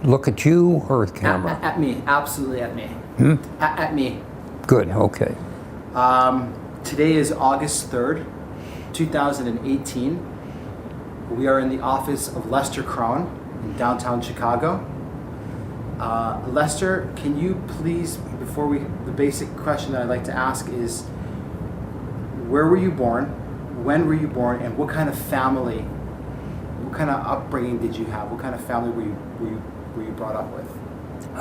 Look at you or the camera? At me, absolutely at me. At me. Good, okay. Today is August 3rd, 2018. We are in the office of Lester Craon in downtown Chicago. Lester, can you please, the basic question that I'd like to ask is, where were you born, when were you born, and what kind of family, what kind of upbringing did you have? What kind of family were you brought up with?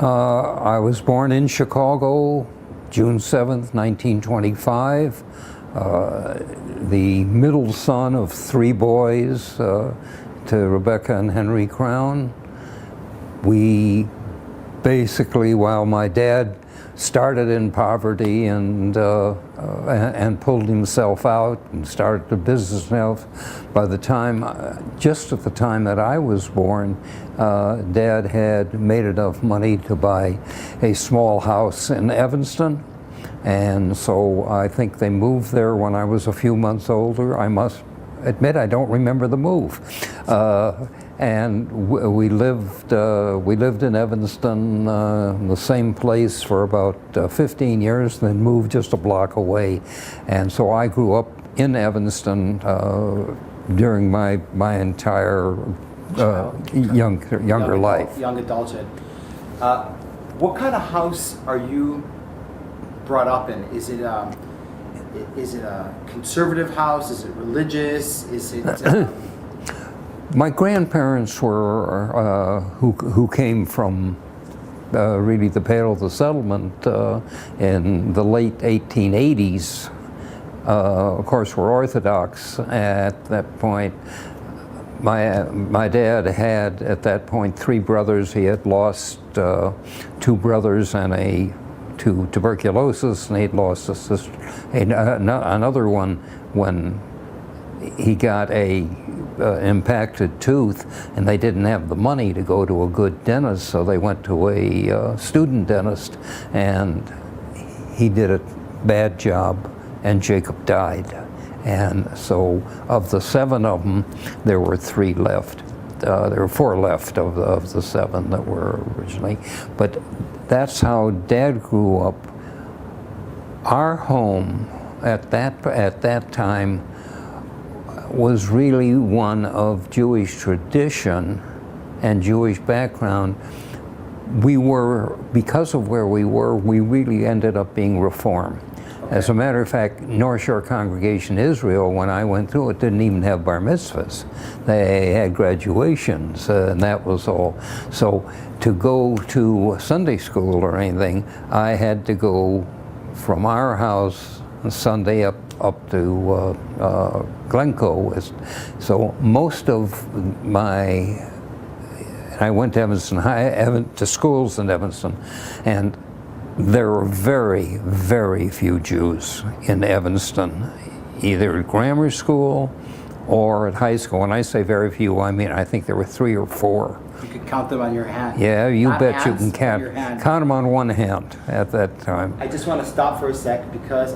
I was born in Chicago, June 7th, 1925. The middle son of three boys, to Rebecca and Henry Craon. We basically, while my dad started in poverty and pulled himself out and started a business himself, by the time, just at the time that I was born, Dad had made enough money to buy a small house in Evanston. And so I think they moved there when I was a few months older. I must admit I don't remember the move. And we lived in Evanston, the same place for about 15 years, then moved just a block away. And so I grew up in Evanston during my entire younger life. Young adulthood. What kind of house are you brought up in? Is it a conservative house? Is it religious? Is it? My grandparents were who came from really the Pale of the Settlement in the late 1880s. Of course, were Orthodox at that point. My dad had at that point three brothers. He had lost two brothers and to tuberculosis, and he'd lost a sister, another one when he got a impacted tooth, and they didn't have the money to go to a good dentist, so they went to a student dentist, and he did a bad job, and Jacob died. And so of the seven of them, there were three left. There were four left of the seven that were originally, but that's how Dad grew up. Our home at that time was really one of Jewish tradition and Jewish background. We were, because of where we were, we really ended up being Reform. Okay. As a matter of fact, North Shore Congregation Israel, when I went through it, didn't even have bar mitzvahs. They had graduations, and that was all. So to go to Sunday school or anything, I had to go from our house on Sunday up to Glencoe. So most of I went to Evanston to schools in Evanston, and there were very, very few Jews in Evanston, either at grammar school or at high school. When I say very few, I mean I think there were three or four. You could count them on your hand. Yeah, you bet you can count them on one hand at that time. I just want to stop for a sec because.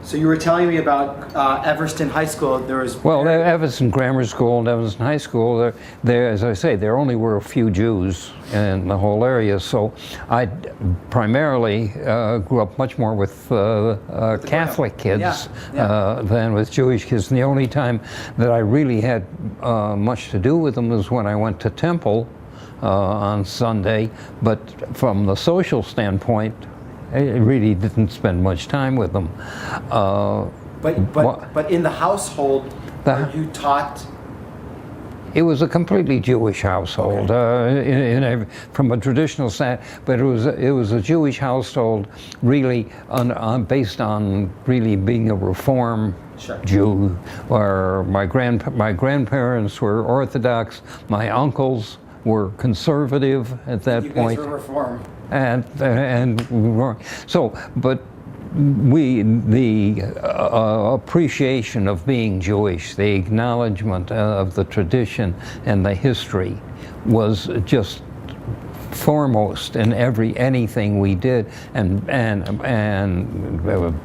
So you were telling me about Everston High School. There was Evanston Grammar School and Evanston High School. There, as I say, there only were a few Jews in the whole area. So I primarily grew up much more with Catholic kids than with Jewish kids. And the only time that I really had much to do with them was when I went to Temple on Sunday. But from the social standpoint, I really didn't spend much time with them. But in the household, are you taught? It was a completely Jewish household, okay. From a traditional side, but it was a Jewish household, really based on really being a Reform Jew. Where my grandparents were Orthodox, my uncles were conservative at that point. You guys were Reform. And so, but the appreciation of being Jewish, the acknowledgement of the tradition and the history was just foremost in anything we did, and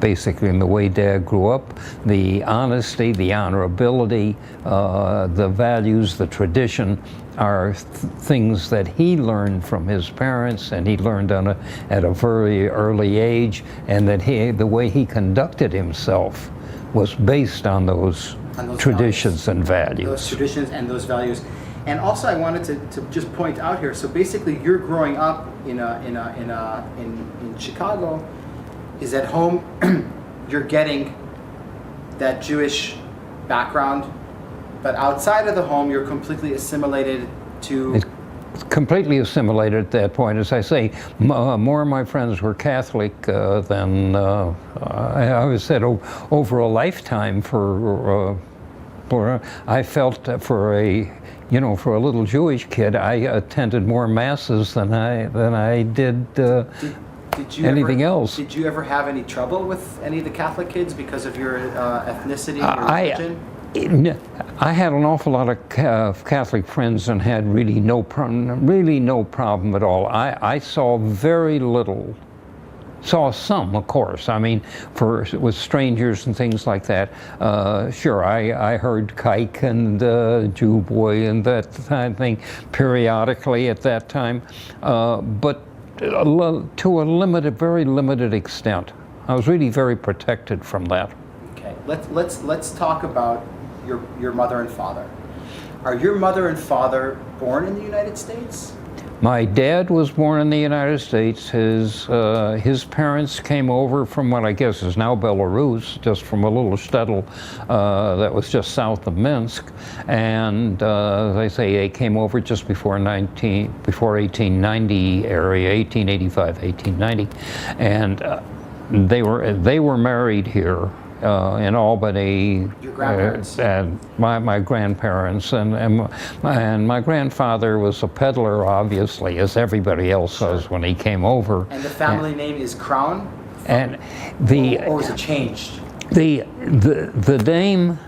basically in the way Dad grew up, the honesty, the honorability, the values, the tradition are things that he learned from his parents, and he learned at a very early age, and that the way he conducted himself was based on those traditions and values. Those traditions and those values. And also, I wanted to just point out here. So basically, you're growing up in Chicago. Is at home, you're getting that Jewish background, but outside of the home, you're completely assimilated to. It's completely assimilated at that point. As I say, more of my friends were Catholic than I was said over a lifetime. I felt for a little Jewish kid, I attended more masses than I did anything else. Did you ever have any trouble with any of the Catholic kids because of your ethnicity and your religion? I had an awful lot of Catholic friends and had really no problem at all. I saw very little. Saw some, of course. I mean, with strangers and things like that. Sure, I heard kike and Jew boy and that kind of thing periodically at that time, but to a very limited extent. I was really very protected from that. Okay, let's talk about your mother and father. Are your mother and father born in the United States? My dad was born in the United States. His parents came over from what I guess is now Belarus, just from a little shtetl that was just south of Minsk. And as I say, they came over just before 1890 area, 1885, 1890, and they were married here. In Albany, your grandparents? My grandparents, and my grandfather was a peddler, obviously, as everybody else was when he came over. And the family name is Craon? And or was it changed? The name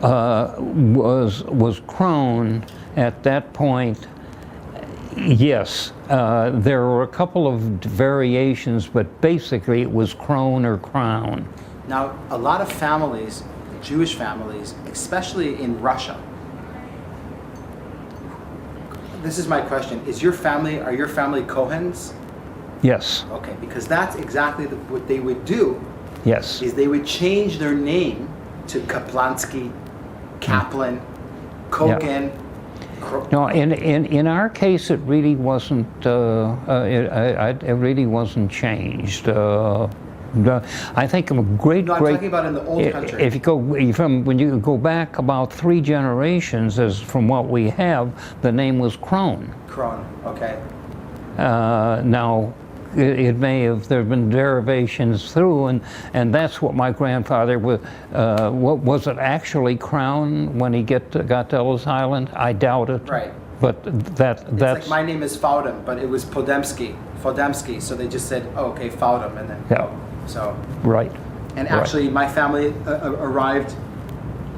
was Craon at that point. Yes, there were a couple of variations, but basically it was Craon or Crown. Now, a lot of families, Jewish families, especially in Russia, this is my question, are your family Kohens? Yes. Okay, because that's exactly what they would do. Yes. Is they would change their name to Kaplansky, Kaplan, Kogan. Yeah. No, in our case, it really wasn't. It really wasn't changed. I think a great. No, I'm talking about in the old country. If you go when you go back about 3 generations, as from what we have, the name was Craon. Craon, okay. Now, it may have there have been derivations through, and that's what my grandfather was. What was it actually Crown when he got to Ellis Island? I doubt it. Right. But that's like my name is Faudem, but it was Faudemski, so they just said, oh, okay, Faudem, and then yeah. So right. And actually, my family arrived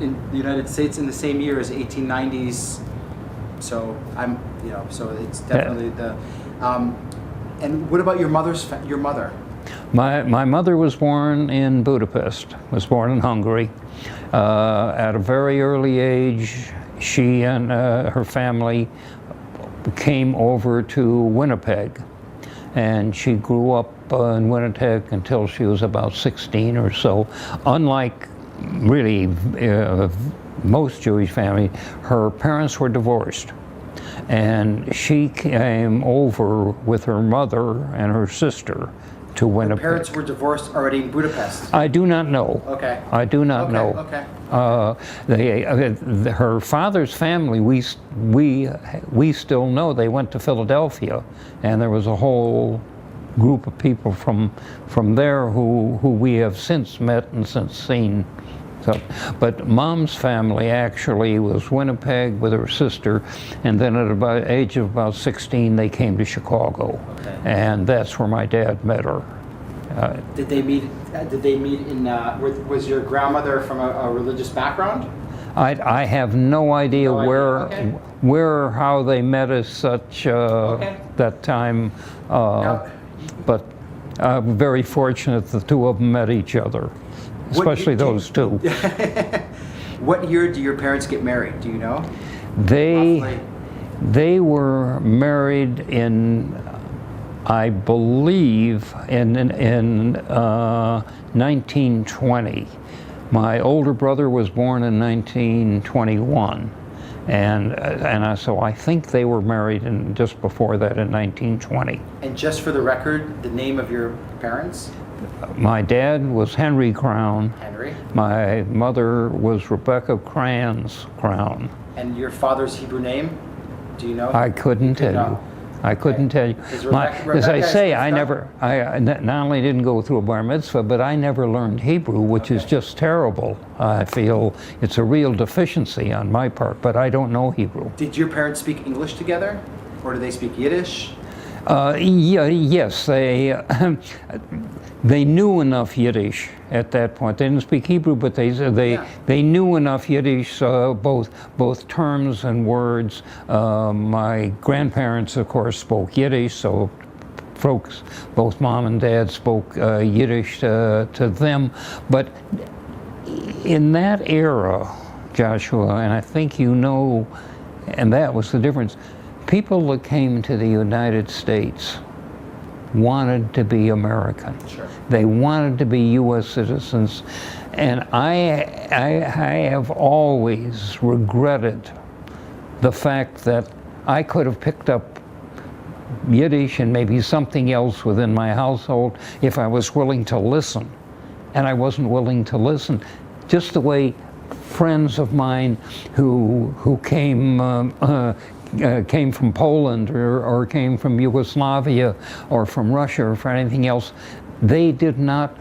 in the United States in the same year as 1890s. So so it's definitely the. And what about your mother? My mother was born in Budapest. Was born in Hungary. At a very early age, she and her family came over to Winnipeg, and she grew up in Winnipeg until she was about 16 or so. Unlike really most Jewish families, her parents were divorced. And she came over with her mother and her sister to Winnipeg. Her parents were divorced already in Budapest? I do not know. Okay. I do not know. Okay. Her father's family, we still know they went to Philadelphia, and there was a whole group of people from there who we have since met and since seen. So, but Mom's family actually was Winnipeg with her sister, and then at about age of about 16, they came to Chicago, and that's where my dad met her. Did they meet in? Was your grandmother from a religious background? I have no idea No idea, where, okay. where or how they met as such Okay. that time, Now, but very fortunate the two of them met each other, especially those two. what year do your parents get married? Do you know? They Roughly. they were married in, I believe, in 1920. My older brother was born in 1921, and so I think they were married just before that in 1920. And just for the record, the name of your parents? My dad was Henry Craon. Henry. My mother was Rebecca Craon. And your father's Hebrew name? Do you know? I couldn't tell you. I couldn't tell you. Is As I Rebecca say, is I not only didn't go through a bar mitzvah, but I never learned Hebrew, which is just terrible. I feel it's a real deficiency on my part, but I don't know Hebrew. Did your parents speak English together? Or do they speak Yiddish? Yes, they knew enough Yiddish at that point. They didn't speak Hebrew, but they knew enough Yiddish, both terms and words. My grandparents, of course, spoke Yiddish, so folks, both mom and dad spoke Yiddish to them. But in that era, Joshua, and I think you know, and that was the difference, people that came to the United States wanted to be American. Sure. They wanted to be U.S. citizens, and I have always regretted the fact that I could have picked up Yiddish and maybe something else within my household if I was willing to listen, and I wasn't willing to listen. Just the way friends of mine who came from Poland or came from Yugoslavia or from Russia or from anything else, they did not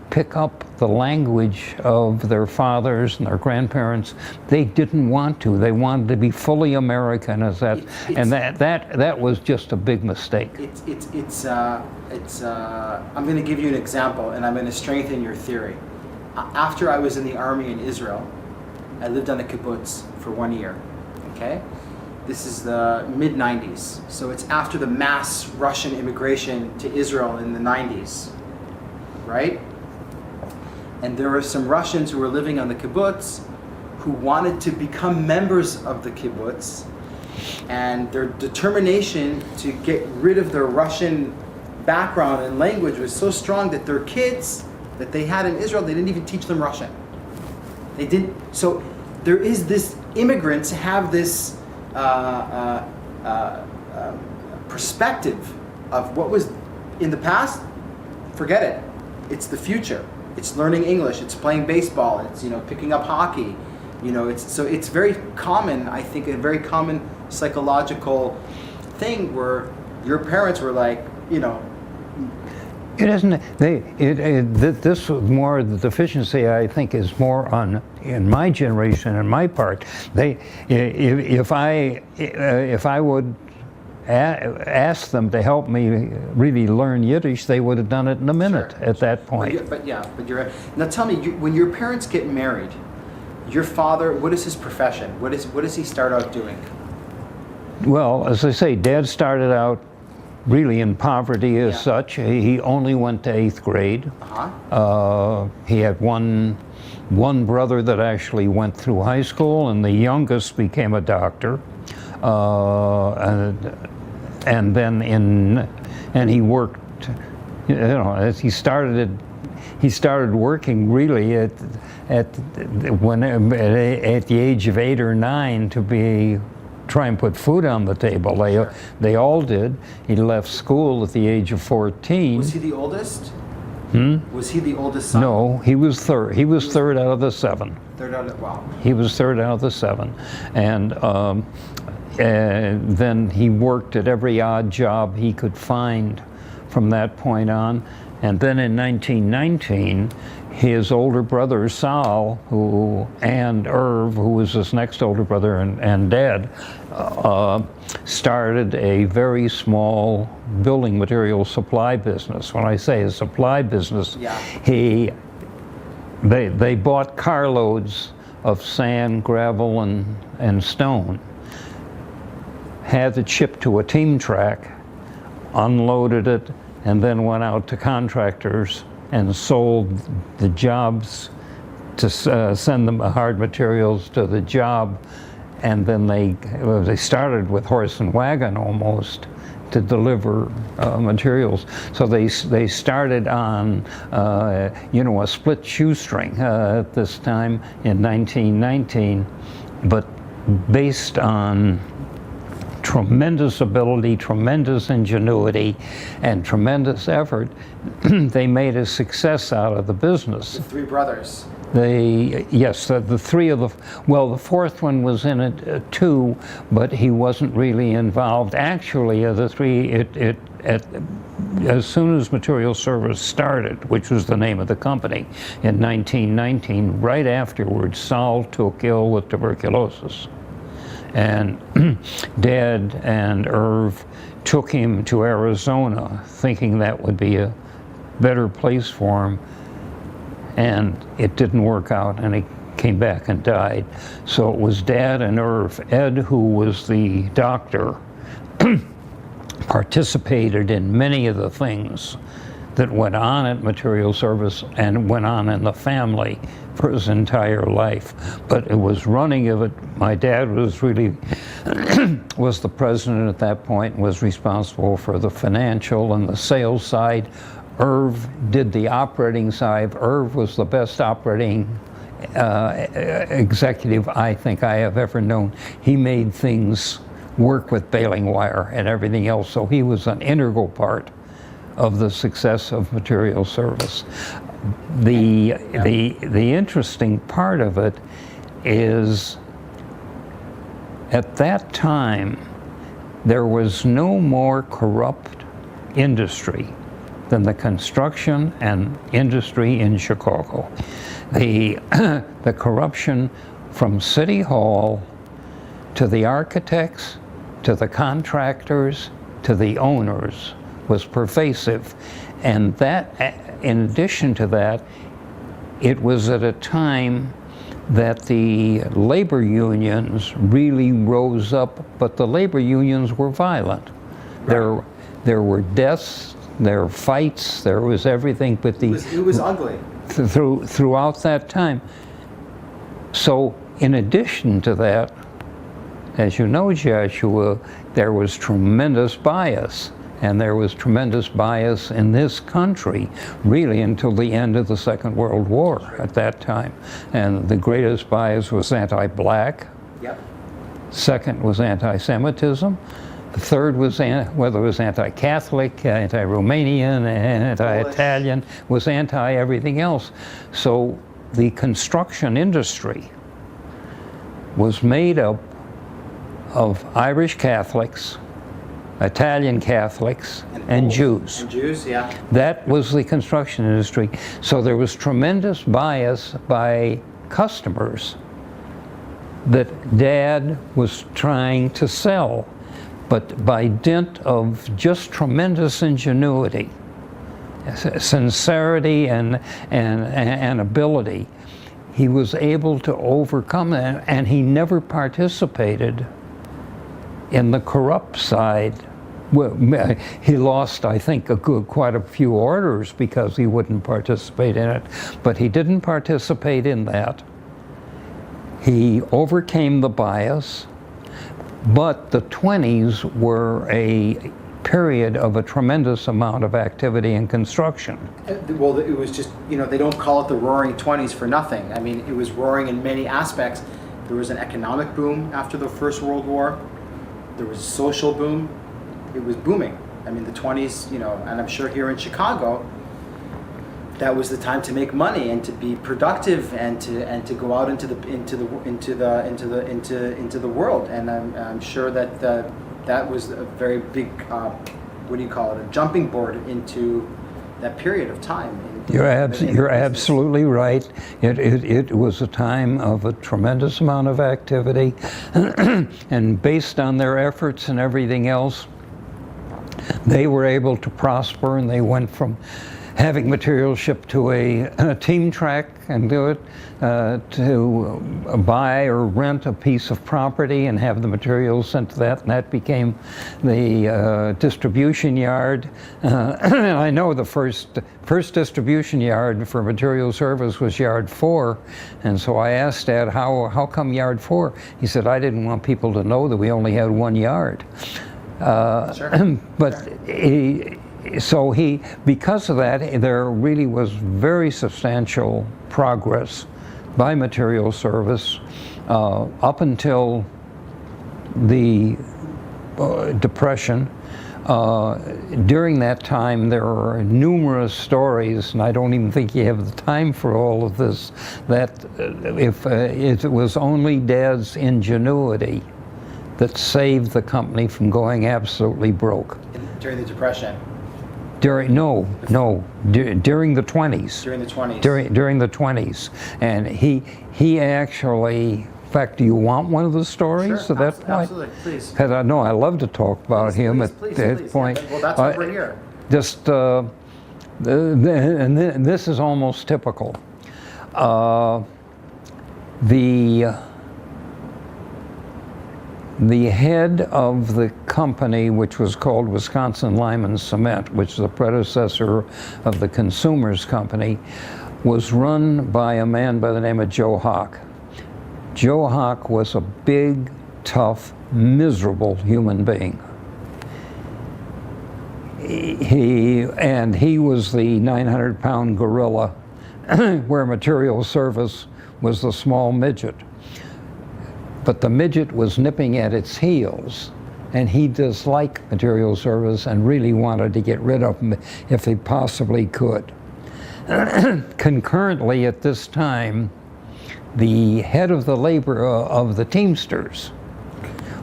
pick up the language of their fathers and their grandparents. They didn't want to. They wanted to be fully American as that, and that was just a big mistake. I'm going to give you an example, and I'm going to strengthen your theory. After I was in the army in Israel, I lived on a kibbutz for 1 year. Okay. This is the mid-90s, so it's after the mass Russian immigration to Israel in the 90s, right? And there were some Russians who were living on the kibbutz who wanted to become members of the kibbutz, and their determination to get rid of their Russian background and language was so strong that their kids that they had in Israel, they didn't even teach them Russian. They didn't. So there is this, immigrants have this perspective of what was in the past. Forget it. It's the future. It's learning English. It's playing baseball. It's picking up hockey. It's very common. I think a very common psychological thing where your parents were like, It isn't. This was more the deficiency. I think is more in my generation and my part. If I would ask them to help me really learn Yiddish, they would have done it in a minute at that point. But you're right. Now tell me, when your parents get married, your father, what is his profession? What does he start out doing? Well, as I say, Dad started out really in poverty as such. He only went to 8th grade. He had one brother that actually went through high school, and the youngest became a doctor. And then he worked. As he started working really at the age of 8 or 9 to try and put food on the table. They all did. He left school at the age of 14. Was he the oldest? Was he the oldest son? No, he was third. He was third out of the 7. Wow. He was third out of the 7, and then he worked at every odd job he could find from that point on. And then in 1919, his older brother Sal, and Irv, who was his next older brother and dad, started a very small building material supply business. When I say a supply business, they bought carloads of sand, gravel, and stone, had it shipped to a team track, unloaded it, and then went out to contractors and sold the jobs to send them hard materials to the job. And then they started with horse and wagon almost to deliver materials. So they started on a split shoestring at this time in 1919, but based on tremendous ability, tremendous ingenuity, and tremendous effort, they made a success out of the business. The three brothers. The three of the fourth one was in it too, but he wasn't really involved. Actually, the three, as soon as Material Service started, which was the name of the company, in 1919, right afterwards, Saul took ill with tuberculosis. And Dad and Irv took him to Arizona, thinking that would be a better place for him. And it didn't work out, and he came back and died. So it was Dad and Irv. Ed, who was the doctor, participated in many of the things that went on at Material Service and went on in the family for his entire life. But it was running of it. My dad was really, was the president at that point, and was responsible for the financial and the sales side. Irv did the operating side. Irv was the best operating executive I think I have ever known. He made things work with baling wire and everything else, so he was an integral part of the success of Material Service. The interesting part of it is, at that time, there was no more corrupt industry than the construction and industry in Chicago. The corruption from City Hall to the architects, to the contractors, to the owners was pervasive. And that, in addition to that, it was at a time that the labor unions really rose up, but the labor unions were violent. Right. There were deaths, there were fights, there was everything, but it was ugly. Throughout that time. So in addition to that, as you know, Joshua, there was tremendous bias. And there was tremendous bias in this country, really, until the end of the Second World War at that time. And the greatest bias was anti-black. Yep. Second was anti-Semitism. The third was, whether it was anti-Catholic, anti-Romanian, anti-Italian, was anti-everything else. So the construction industry was made up of Irish Catholics, Italian Catholics, and Jews. And Jews, yeah. That was the construction industry. So there was tremendous bias by customers that Dad was trying to sell. But by dint of just tremendous ingenuity, sincerity, and ability, he was able to overcome that, and he never participated in the corrupt side. Well, he lost, I think, quite a few orders because he wouldn't participate in it, but he didn't participate in that. He overcame the bias, but the 20s were a period of a tremendous amount of activity in construction. Well, it was just, they don't call it the Roaring 20s for nothing. I mean, it was roaring in many aspects. There was an economic boom after the First World War. There was a social boom. It was booming. I mean, the 20s, and I'm sure here in Chicago, that was the time to make money and to be productive and to go out into the world. And I'm sure that that was a very big, a jumping board into that period of time. You're absolutely right. It was a time of a tremendous amount of activity, and based on their efforts and everything else, they were able to prosper, and they went from having materials shipped to a team track and do it, to buy or rent a piece of property and have the materials sent to that, and that became the distribution yard. And I know the first distribution yard for material service was Yard 4, and so I asked Dad, how come Yard 4? He said, I didn't want people to know that we only had one yard. Sure. But so because of that, there really was very substantial progress by material service up until the Depression. During that time, there are numerous stories, and I don't even think you have the time for all of this, that if it was only Dad's ingenuity that saved the company from going absolutely broke. During the Depression? During the 20s. During the 20s. During the 20s. And he actually, in fact, do you want one of the stories at that point? Absolutely, please. Because I know I love to talk about him at that point. Yeah, well, that's why we're here. Just, and this is almost typical. The head of the company, which was called Wisconsin Lime and Cement, which is the predecessor of the Consumers Company, was run by a man by the name of Joe Hawk. Joe Hawk was a big, tough, miserable human being. He was the 900-pound gorilla, where material service was the small midget. But the midget was nipping at its heels, and he disliked material service and really wanted to get rid of him if he possibly could. Concurrently at this time, the head of the labor of the Teamsters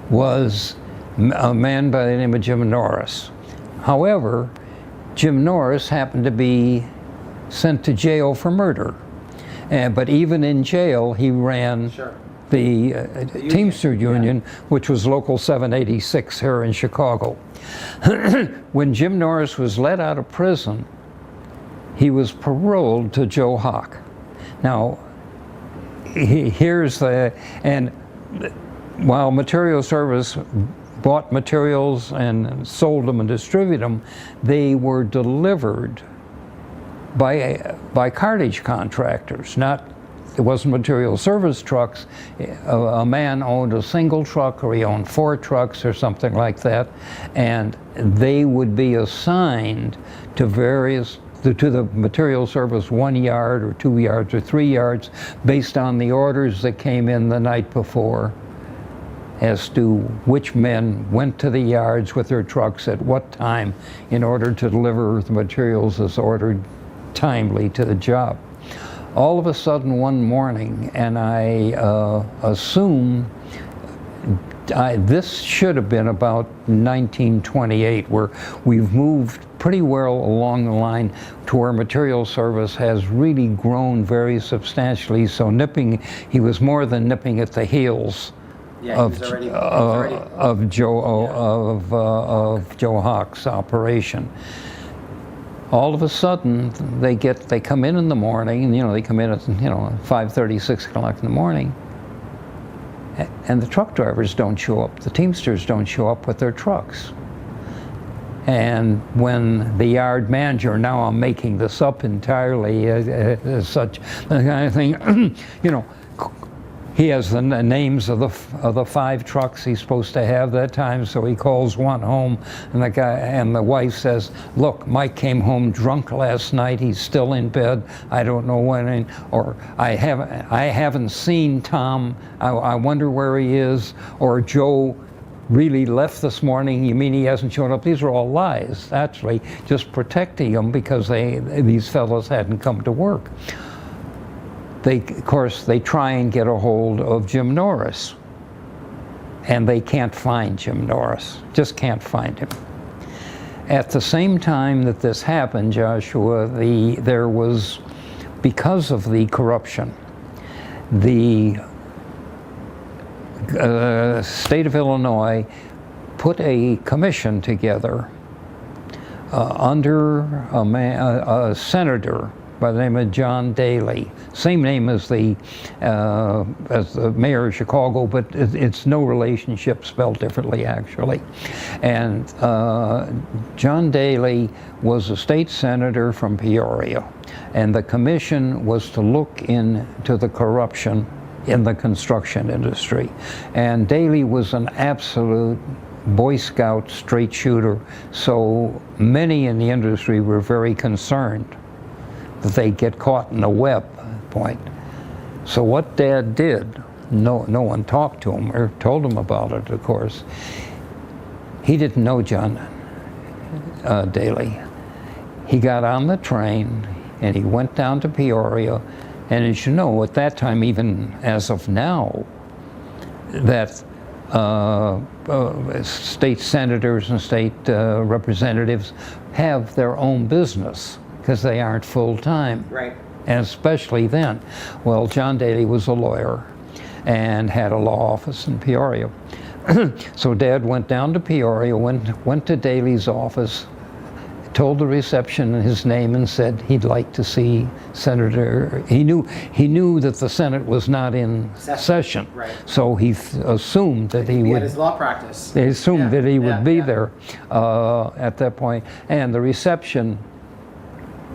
was a man by the name of Jim Norris. However, Jim Norris happened to be sent to jail for murder. But even in jail, he ran the Teamster Union, which was Local 786 here in Chicago. When Jim Norris was let out of prison, he was paroled to Joe Hawk. Now, and while material service bought materials and sold them and distributed them, they were delivered by cartage contractors, it wasn't material service trucks. A man owned a single truck, or he owned 4 trucks or something like that, and they would be assigned to the material service 1 yard or 2 yards or 3 yards based on the orders that came in the night before as to which men went to the yards with their trucks at what time in order to deliver the materials as ordered timely to the job. All of a sudden one morning, and I assume this should have been about 1928, where we've moved pretty well along the line to where material service has really grown very substantially. So he was more than nipping at the heels of Joe Hawk's operation. All of a sudden, they come in the morning, and they come in at 5:30, 6 o'clock in the morning, and the truck drivers don't show up. The Teamsters don't show up with their trucks. And when the yard manager, now I'm making this up entirely as such, the kind of thing, he has the names of the 5 trucks he's supposed to have that time, so he calls one home, and the wife says, "Look, Mike came home drunk last night. He's still in bed. I don't know when, or I haven't seen Tom. I wonder where he is." Or Joe really left this morning. You mean he hasn't shown up? These are all lies, actually, just protecting him because these fellows hadn't come to work. Of course, they try and get a hold of Jim Norris, and they can't find Jim Norris, just can't find him. At the same time that this happened, Joshua, there was, because of the corruption, the state of Illinois put a commission together under a senator by the name of John Daly, same name as the mayor of Chicago, but it's no relationship, spelled differently actually. And John Daly was a state senator from Peoria, and the commission was to look into the corruption in the construction industry. And Daly was an absolute Boy Scout straight shooter, so many in the industry were very concerned that they get caught in a web point. So what Dad did, no one talked to him or told him about it, of course. He didn't know John Daly. He got on the train and he went down to Peoria, and as you know, at that time, even as of now, that state senators and state representatives have their own business because they aren't full-time. Right. And especially then. Well, John Daly was a lawyer and had a law office in Peoria. So Dad went down to Peoria, went to Daly's office, told the reception his name and said he'd like to see Senator. He knew that the Senate was not in session. Right. So he assumed that he would. Had his law practice. They assumed that he would be there at that point. And the reception,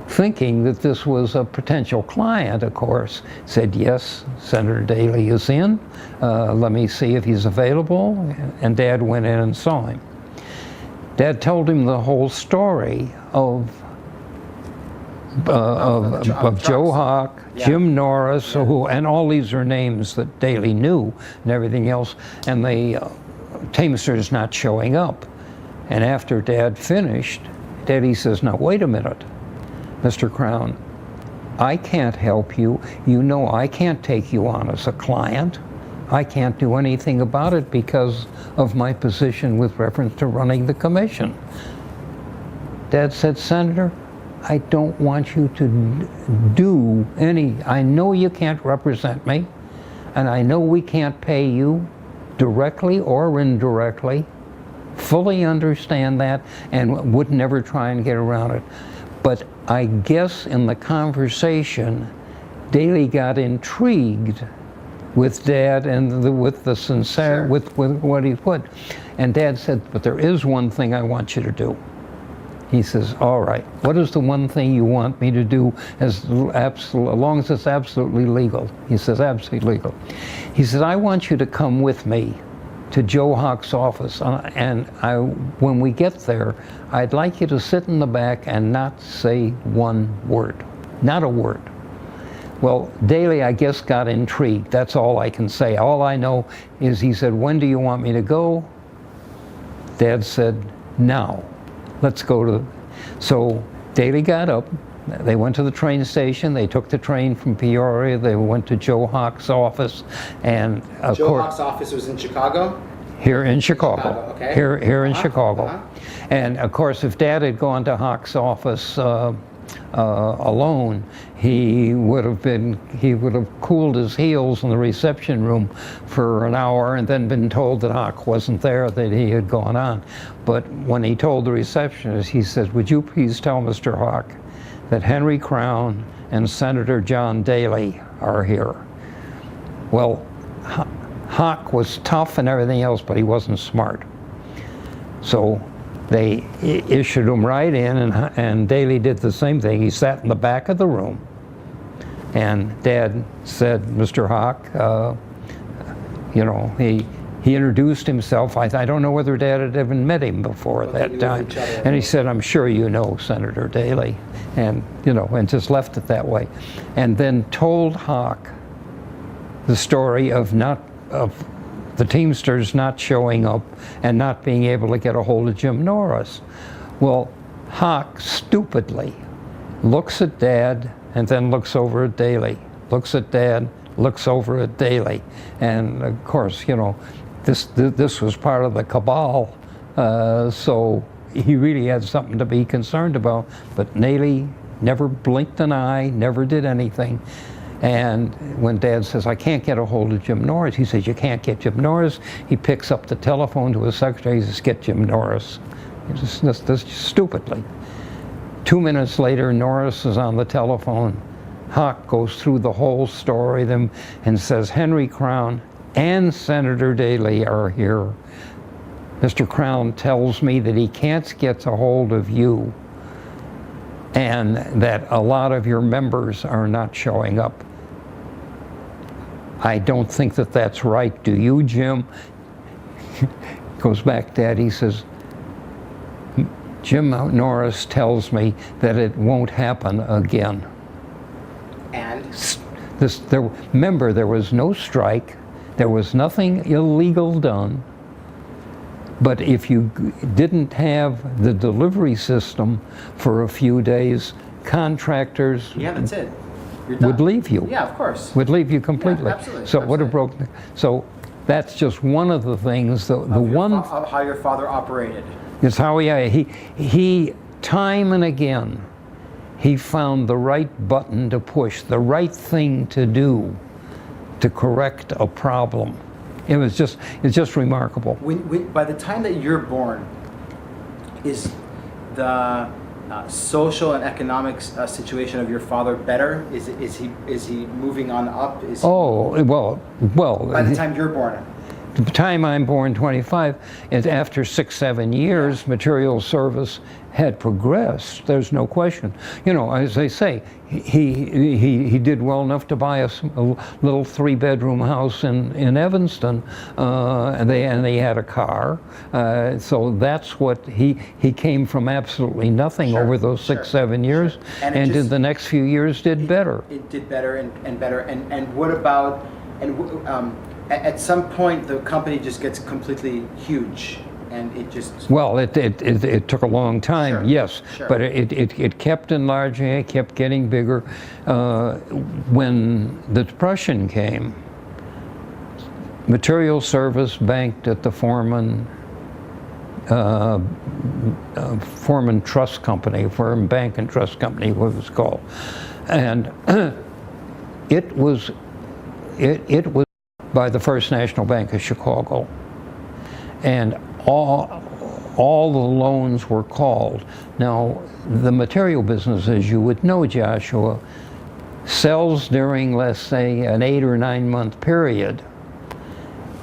thinking that this was a potential client, of course, said, yes, Senator Daly is in. Let me see if he's available. And Dad went in and saw him. Dad told him the whole story of Joe Hawk, Jim Norris, and all these are names that Daly knew and everything else, and the Teamsters not showing up. And after Dad finished, Daddy says, now wait a minute, Mr. Craon, I can't help you. You know I can't take you on as a client. I can't do anything about it because of my position with reference to running the commission. Dad said, Senator, I don't want you to do any, I know you can't represent me, and I know we can't pay you directly or indirectly. Fully understand that and would never try and get around it. But I guess in the conversation, Daly got intrigued with Dad and with the sincere, with what he put. And Dad said, but there is one thing I want you to do. He says, all right, what is the one thing you want me to do as long as it's absolutely legal? He says, absolutely legal. He said, I want you to come with me to Joe Hawk's office, and when we get there, I'd like you to sit in the back and not say one word, not a word. Well, Daly, I guess, got intrigued. That's all I can say. All I know is he said, when do you want me to go? Dad said, now. Let's go to. So Daly got up. They went to the train station. They took the train from Peoria. They went to Joe Hawk's office. And of Joe course, Hawk's office was in Chicago? Here in Chicago. Okay. Here in Chicago. And of course, if Dad had gone to Hawk's office alone, he would have cooled his heels in the reception room for an hour and then been told that Hawk wasn't there, that he had gone on. But when he told the receptionist, he said, would you please tell Mr. Hawk that Henry Craon and Senator John Daly are here. Well, Hawk was tough and everything else, but he wasn't smart. So they issued him right in, and Daly did the same thing. He sat in the back of the room, and Dad said, Mr. Hawk, you know, he introduced himself. I don't know whether Dad had ever met him before at that time. And he said, I'm sure you know Senator Daly. And, you know, and just left it that way. And then told Hawk the story of the Teamsters not showing up and not being able to get a hold of Jim Norris. Well, Hawk stupidly looks at Dad and then looks over at Daly. Looks at Dad, looks over at Daly. And of course, you know, this was part of the cabal, so he really had something to be concerned about. But Daly never blinked an eye, never did anything. And when Dad says, I can't get a hold of Jim Norris, he says, you can't get Jim Norris. He picks up the telephone to his secretary, he says, get Jim Norris. Just stupidly. 2 minutes later, Norris is on the telephone. Hawk goes through the whole story them and says, Henry Crown and Senator Daley are here. Mr. Crown tells me that he can't get a hold of you and that a lot of your members are not showing up. I don't think that that's right. Do you, Jim? Goes back, Dad, he says, Jim Norris tells me that it won't happen again. And? Remember, there was no strike. There was nothing illegal done. But if you didn't have the delivery system for a few days, contractors yeah, that's it. You're done. Would leave you. Yeah, of course. Would leave you completely. Yeah, absolutely. So it would have broken. So that's just one of the things. Of how your father operated. Is how he time and again, he found the right button to push, the right thing to do to correct a problem. It's just remarkable. By the time that you're born, is the social and economic situation of your father better? Is he moving on up? Well. By the time you're born. The time I'm born, 25, and after 6-7 years, material service had progressed. There's no question. You know, as I say, he did well enough to buy a little 3-bedroom house in Evanston, and they had a car. So that's what he came from absolutely nothing over those 6-7 years, sure. and in the next few years did better. It did better and better. And what about at some point, the company just gets completely huge, and it just... Well, it took a long time, sure. yes, Sure. but it kept enlarging, it kept getting bigger. When the Depression came, material service banked at the Foreman Trust Company, Foreman Bank and Trust Company, what it was called, and it was by the First National Bank of Chicago, and all the loans were called. Now, the material business, as you would know, Joshua, sells during, let's say, an 8 or 9 month period,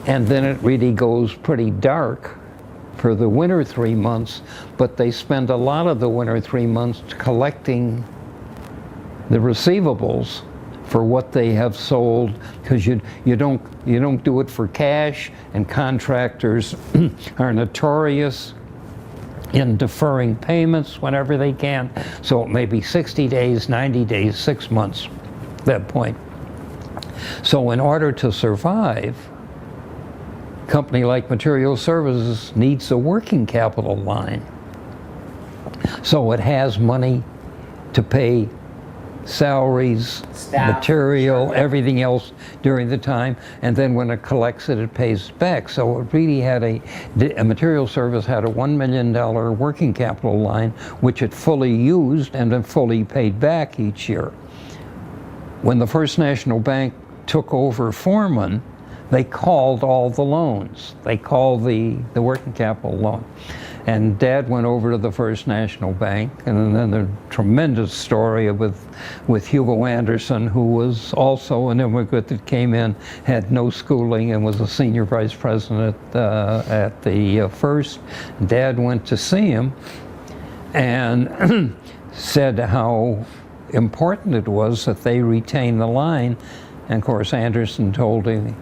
and then it really goes pretty dark for the winter 3 months, but they spend a lot of the winter 3 months collecting the receivables for what they have sold, because you don't do it for cash, and contractors are notorious in deferring payments whenever they can. So it may be 60 days, 90 days, 6 months at that point. So in order to survive, a company like Material Services needs a working capital line. So it has money to pay salaries, staff, material, sure. Everything else during the time, and then when it collects it, it pays it back. So it really had a material service had a $1 million working capital line, which it fully used and then fully paid back each year. When the First National Bank took over Foreman, they called all the loans. They called the working capital loan. And Dad went over to the First National Bank, and then the tremendous story with Hugo Anderson, who was also an immigrant that came in, had no schooling, and was a senior vice president at the First. Dad went to see him and said how important it was that they retain the line. And of course, Anderson told him,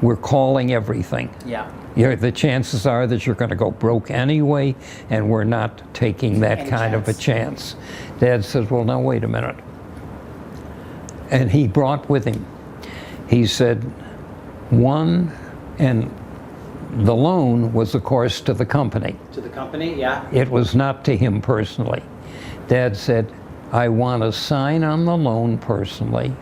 "We're calling everything. Yeah. The chances are that you're going to go broke anyway, and we're not taking that kind of a chance." Dad says, "Well, now wait a minute." And he brought with him, he said, and the loan was, of course, to the company. To the company, yeah. It was not to him personally. Dad said, "I want to sign on the loan personally.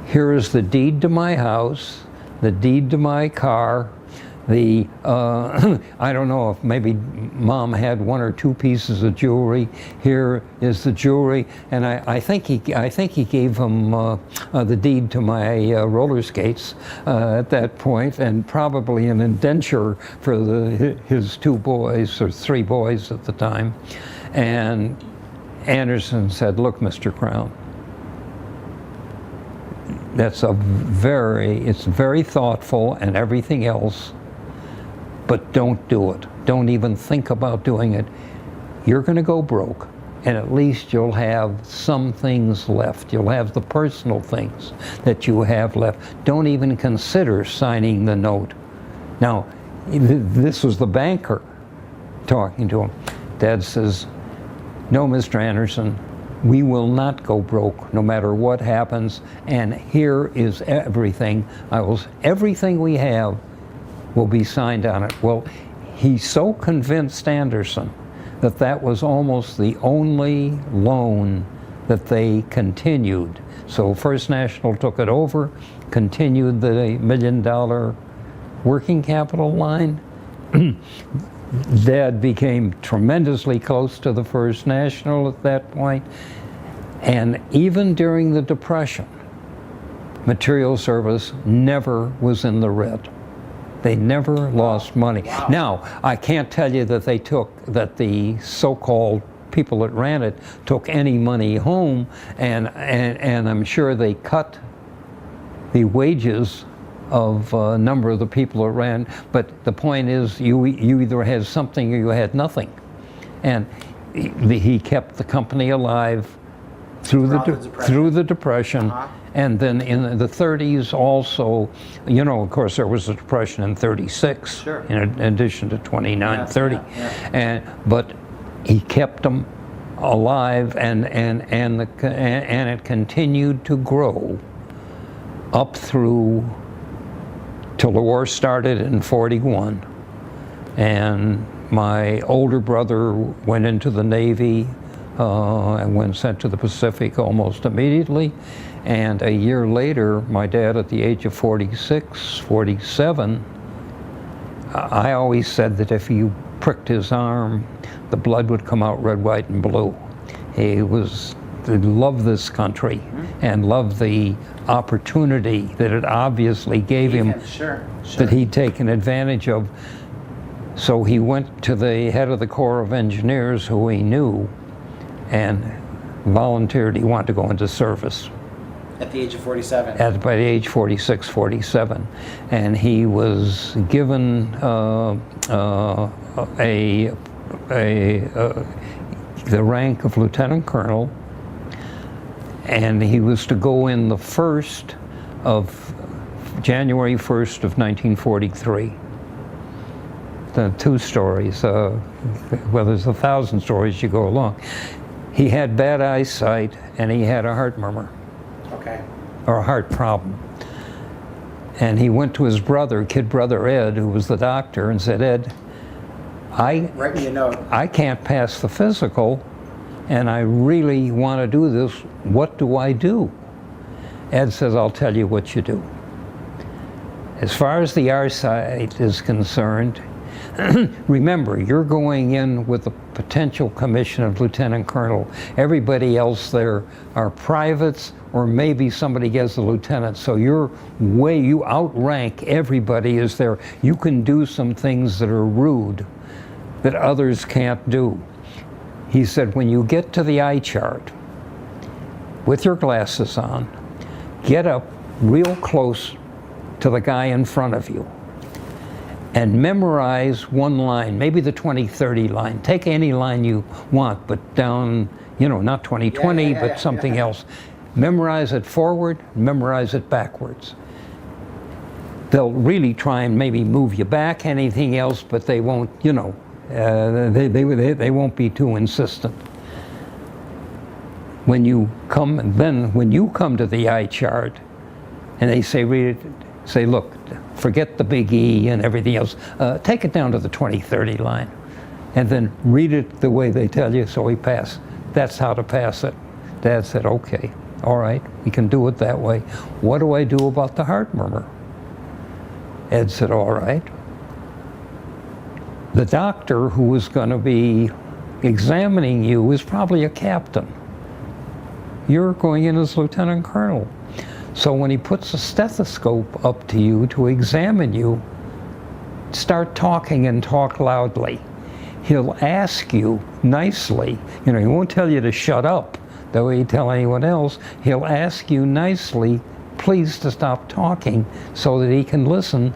Here is the deed to my house, the deed to my car. I don't know if maybe Mom had 1 or 2 pieces of jewelry. Here is the jewelry, and I think he gave him the deed to my roller skates at that point, and probably an indenture for his 2 boys or 3 boys at the time. And Anderson said, "Look, Mr. Crown, it's very thoughtful and everything else, but don't do it. Don't even think about doing it. You're going to go broke, and at least you'll have some things left. You'll have the personal things that you have left. Don't even consider signing the note." Now, this was the banker talking to him. Dad says, "No, Mr. Anderson, we will not go broke no matter what happens, and here is everything. Everything we have will be signed on it." Well, he so convinced Anderson that that was almost the only loan that they continued. So First National took it over, continued the $1 million working capital line. Dad became tremendously close to the First National at that point. And even during the Depression, Material Service never was in the red. They never lost money. Wow. Now, I can't tell you that the so-called people that ran it took any money home, and I'm sure they cut the wages of a number of the people that ran, but the point is you either had something or you had nothing. And he kept the company alive through the Depression. And then in the 30s also, of course there was a Depression in 36, sure, in addition to 29, 30. But he kept them alive, and it continued to grow up through till the war started in 41. And my older brother went into the Navy and sent to the Pacific almost immediately. And a year later, my dad, at the age of 46, 47, I always said that if he pricked his arm, the blood would come out red, white, and blue. He loved this country and loved the opportunity that it obviously gave him, that he'd taken advantage of. So he went to the head of the Corps of Engineers, who he knew, and volunteered he wanted to go into service. At the age of 47? By the age 46, 47. And he was given the rank of lieutenant colonel, and he was to go in the 1st of January 1st of 1943. The 2 stories, well, there's 1,000 stories you go along. He had bad eyesight, and he had a heart murmur. Okay. Or a heart problem. And he went to his kid brother Ed, who was the doctor, and said, "Ed, write me a note. I can't pass the physical, and I really want to do this. What do I do?" Ed says, "I'll tell you what you do. As far as the eyesight is concerned, remember, you're going in with the potential commission of lieutenant colonel. Everybody else there are privates, or maybe somebody gets a lieutenant. So you outrank everybody is there. You can do some things that are rude that others can't do." He said, "When you get to the eye chart, with your glasses on, get up real close to the guy in front of you and memorize one line, maybe the 20-30 line. Take any line you want, but down, not 20-20, but something else. Memorize it forward, memorize it backwards. They'll really try and maybe move you back, anything else, but they won't, they won't be too insistent. When you come to the eye chart, and they say, read it, say, look, forget the big E and everything else. Take it down to the 20-30 line, and then read it the way they tell you, so we pass. That's how to pass it." Dad said, "Okay, all right, we can do it that way. What do I do about the heart murmur?" Ed said, "All right, The doctor who was going to be examining you is probably a captain. You're going in as lieutenant colonel. So when he puts a stethoscope up to you to examine you, start talking and talk loudly. He'll ask you nicely, he won't tell you to shut up the way he'd tell anyone else. He'll ask you nicely, please, to stop talking so that he can listen.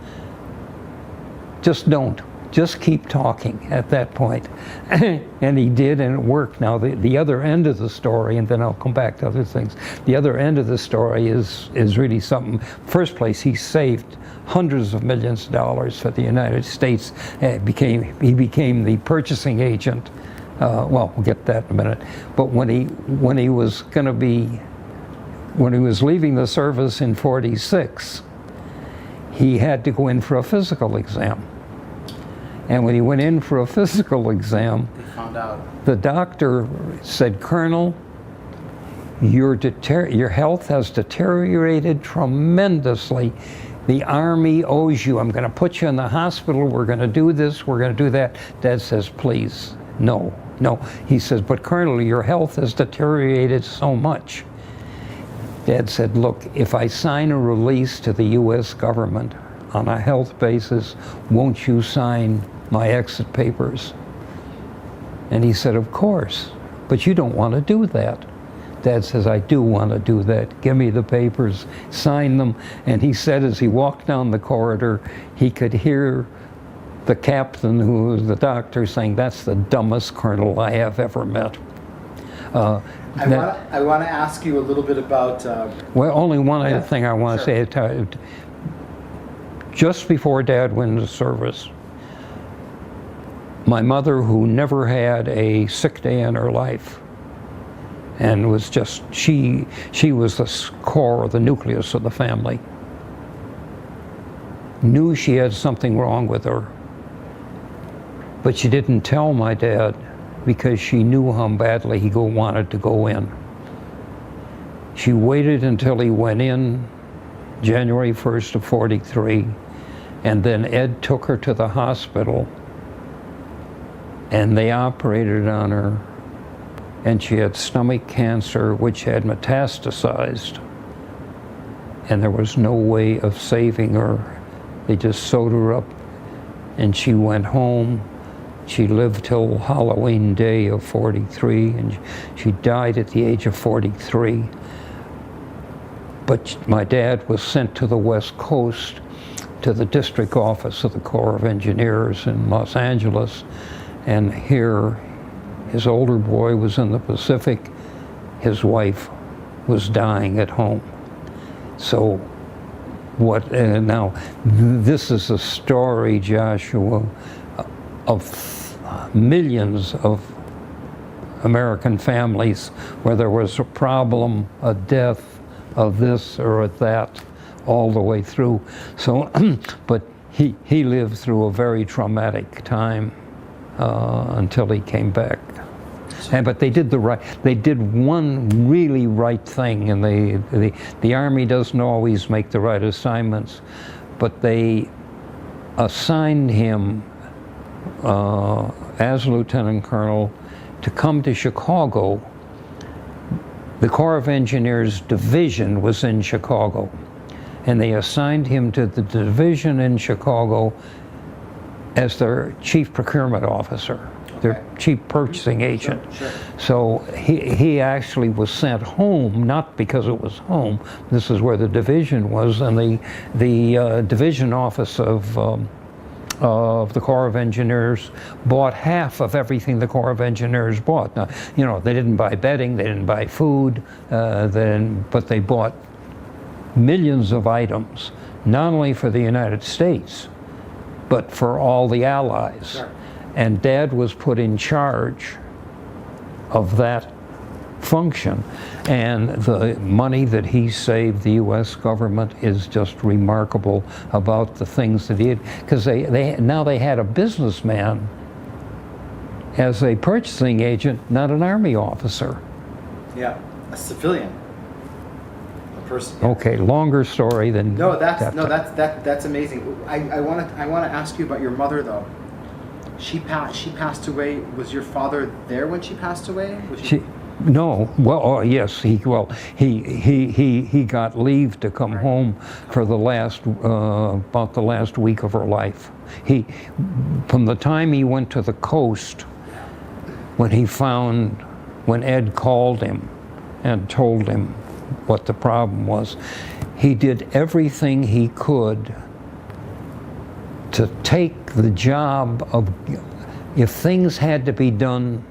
Just don't. Just keep talking at that point. And he did, and it worked. Now, the other end of the story, and then I'll come back to other things. The other end of the story is really something. First place, he saved hundreds of millions of dollars for the United States. He became the purchasing agent. Well, we'll get to that in a minute. But when he was leaving the service in '46, he had to go in for a physical exam. And when he went in for a physical exam, they found out. The doctor said, "Colonel, your health has deteriorated tremendously. The Army owes you. I'm going to put you in the hospital. We're going to do this. We're going to do that." Dad says, "Please, no." He says, "But Colonel, your health has deteriorated so much." Dad said, "Look, if I sign a release to the U.S. government on a health basis, won't you sign my exit papers?" And he said, "Of course, but you don't want to do that." Dad says, "I do want to do that. Give me the papers, sign them." And he said as he walked down the corridor, he could hear the captain, who was the doctor, saying, "That's the dumbest colonel I have ever met." I want to ask you a little bit about... well, only one other thing I want to say. Just before Dad went into service, my mother, who never had a sick day in her life, and was just, she was the core, the nucleus of the family, knew she had something wrong with her, but she didn't tell my dad because she knew how badly he wanted to go in. She waited until he went in January 1st of '43, and then Ed took her to the hospital, and they operated on her, and she had stomach cancer, which had metastasized, and there was no way of saving her. They just sewed her up, and she went home. She lived till Halloween Day of '43, and she died at the age of 43. But my dad was sent to the West Coast, to the district office of the Corps of Engineers in Los Angeles, and here his older boy was in the Pacific, his wife was dying at home. So now this is a story, Joshua, of millions of American families where there was a problem, a death, of this or of that, all the way through. So, but he lived through a very traumatic time until he came back. But they did one really right thing, and the Army doesn't always make the right assignments, but they assigned him as lieutenant colonel to come to Chicago. The Corps of Engineers division was in Chicago, and they assigned him to the division in Chicago as their chief procurement officer, their chief purchasing agent. Sure. So he actually was sent home, not because it was home. This is where the division was, and the division office of the Corps of Engineers bought half of everything the Corps of Engineers bought. Now, they didn't buy bedding, they didn't buy food, but they bought millions of items, not only for the United States, but for all the Allies. Sure. And Dad was put in charge of that function, and the money that he saved the U.S. government is just remarkable about the things that he did, because now they had a businessman as a purchasing agent, not an Army officer. Yeah, a civilian, a person. Yeah. Okay, longer story than that's amazing. I want to ask you about your mother though. She passed away. Was your father there when she passed away? No. Well, yes. He got leave to come home for the last about the last week of her life. From the time he went to the coast, when Ed called him and told him what the problem was, he did everything he could to take the job of, if things had to be done,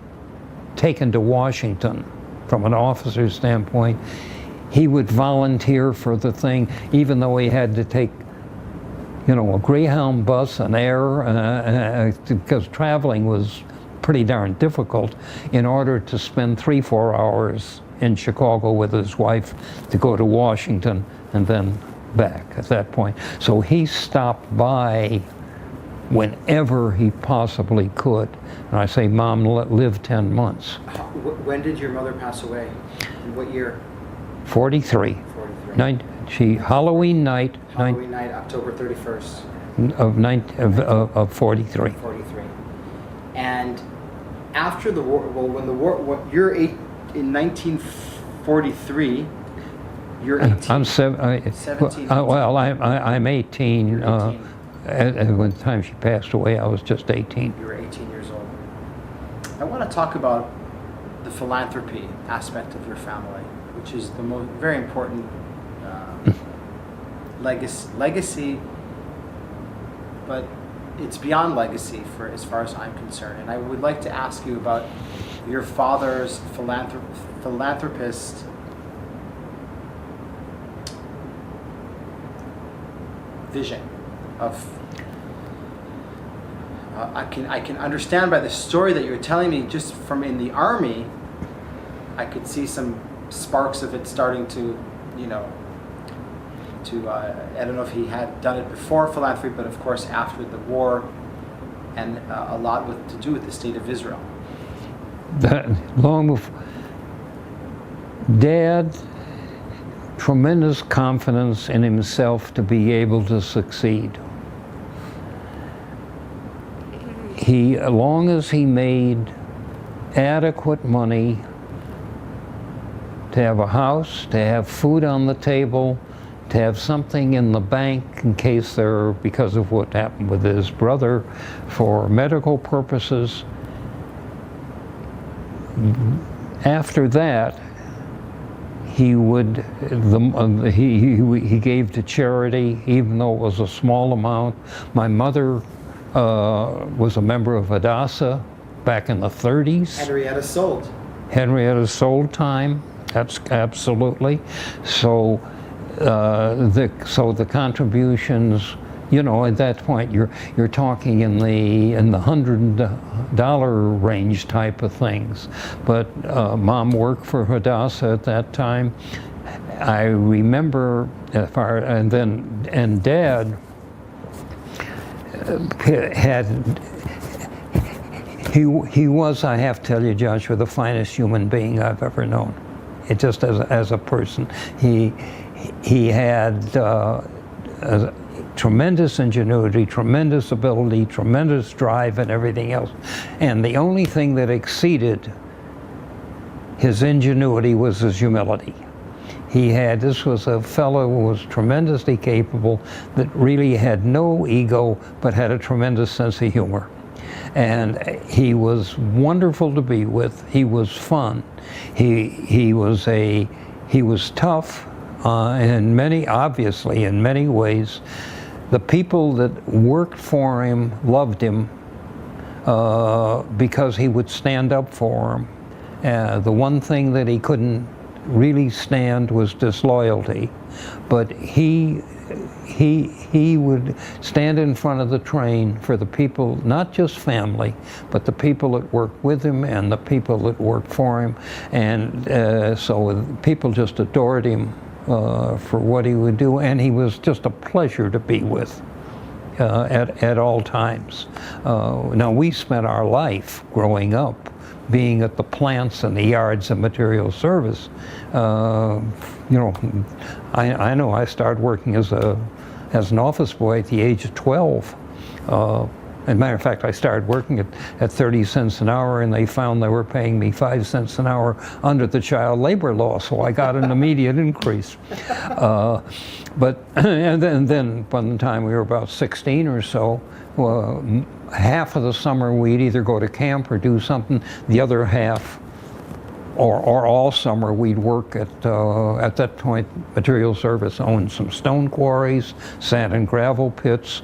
taken to Washington from an officer's standpoint, he would volunteer for the thing, even though he had to take, a Greyhound bus, an air, because traveling was pretty darn difficult, in order to spend 3-4 hours in Chicago with his wife to go to Washington and then back at that point. So he stopped by whenever he possibly could. And I say, Mom lived 10 months. When did your mother pass away? In what year? 43. 43. Halloween night. Halloween night, October 31st. Of 43. 43. And after the war, when the war, you're in 1943, you're 18. I'm 17. Well, I'm 18. You're 18. When the time she passed away, I was just 18. You were 18 years old. I want to talk about the philanthropy aspect of your family, which is the most very important legacy, but it's beyond legacy for as far as I'm concerned. And I would like to ask you about your father's philanthropist vision of. I can understand by the story that you're telling me, just from in the army, I could see some sparks of it starting to, I don't know if he had done it before philanthropy, but of course after the war, and a lot to do with the state of Israel. Long before, Dad, tremendous confidence in himself to be able to succeed. As long as he made adequate money to have a house, to have food on the table, to have something in the bank in case because of what happened with his brother, for medical purposes. After that, he gave to charity, even though it was a small amount. My mother was a member of Hadassah back in the 30s. Henrietta sold time. That's absolutely. So the contributions, at that point you're talking in the $100 range type of things. But Mom worked for Hadassah at that time. I remember, and Dad he was, I have to tell you, Joshua, the finest human being I've ever known. It just as a person, he had tremendous ingenuity, tremendous ability, tremendous drive, and everything else. And the only thing that exceeded his ingenuity was his humility. This was a fellow who was tremendously capable, that really had no ego, but had a tremendous sense of humor. And he was wonderful to be with. He was fun. He was tough, in many ways. The people that worked for him loved him because he would stand up for them. The one thing that he couldn't really stand was disloyalty, but he would stand in front of the train for the people, not just family, but the people that worked with him and the people that worked for him. And so people just adored him for what he would do, and he was just a pleasure to be with at all times. Now, we spent our life growing up being at the plants and the yards of material service. I know I started working as an office boy at the age of 12, As a matter of fact, I started working at 30 cents an hour, and they found they were paying me 5 cents an hour under the child labor law, so I got an immediate increase. But and then by the time we were about 16 or so, half of the summer we'd either go to camp or do something. The other half, or all summer, we'd work at that point, Material Service owned some stone quarries, sand and gravel pits,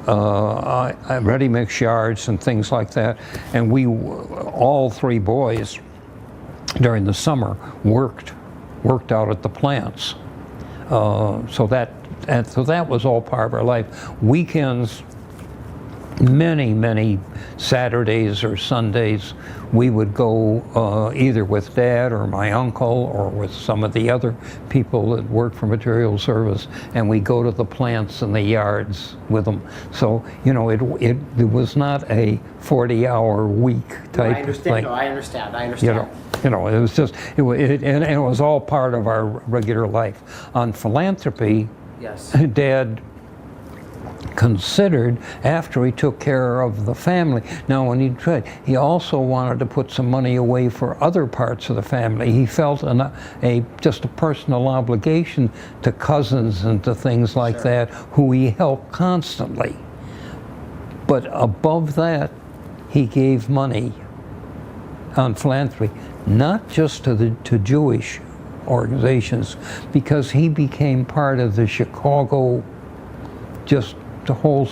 ready-mix yards and things like that. And we, all three boys, during the summer, worked out at the plants. So that was all part of our life. Weekends, many Saturdays or Sundays, we would go either with Dad or my uncle or with some of the other people that worked for Material Service, and we go to the plants and the yards with them. So, you know, it was not a 40-hour week type thing. No, I understand. You know, it was just, and it was all part of our regular life. On philanthropy, yes, Dad considered, after he took care of the family. Now, when he tried, he also wanted to put some money away for other parts of the family. He felt just a personal obligation to cousins and to things like that, who he helped constantly. But above that, he gave money on philanthropy, not just to Jewish organizations, because he became part of the Chicago, just the whole,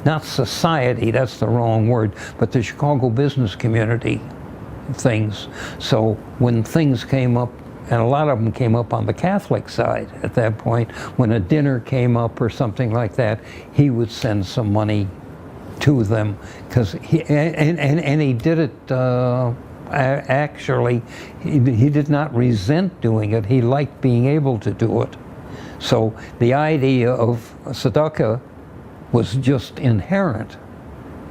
not society, that's the wrong word, but the Chicago business community things. So when things came up, and a lot of them came up on the Catholic side at that point, when a dinner came up or something like that, he would send some money to them, because he did it actually, he did not resent doing it. He liked being able to do it. So the idea of tzedakah was just inherent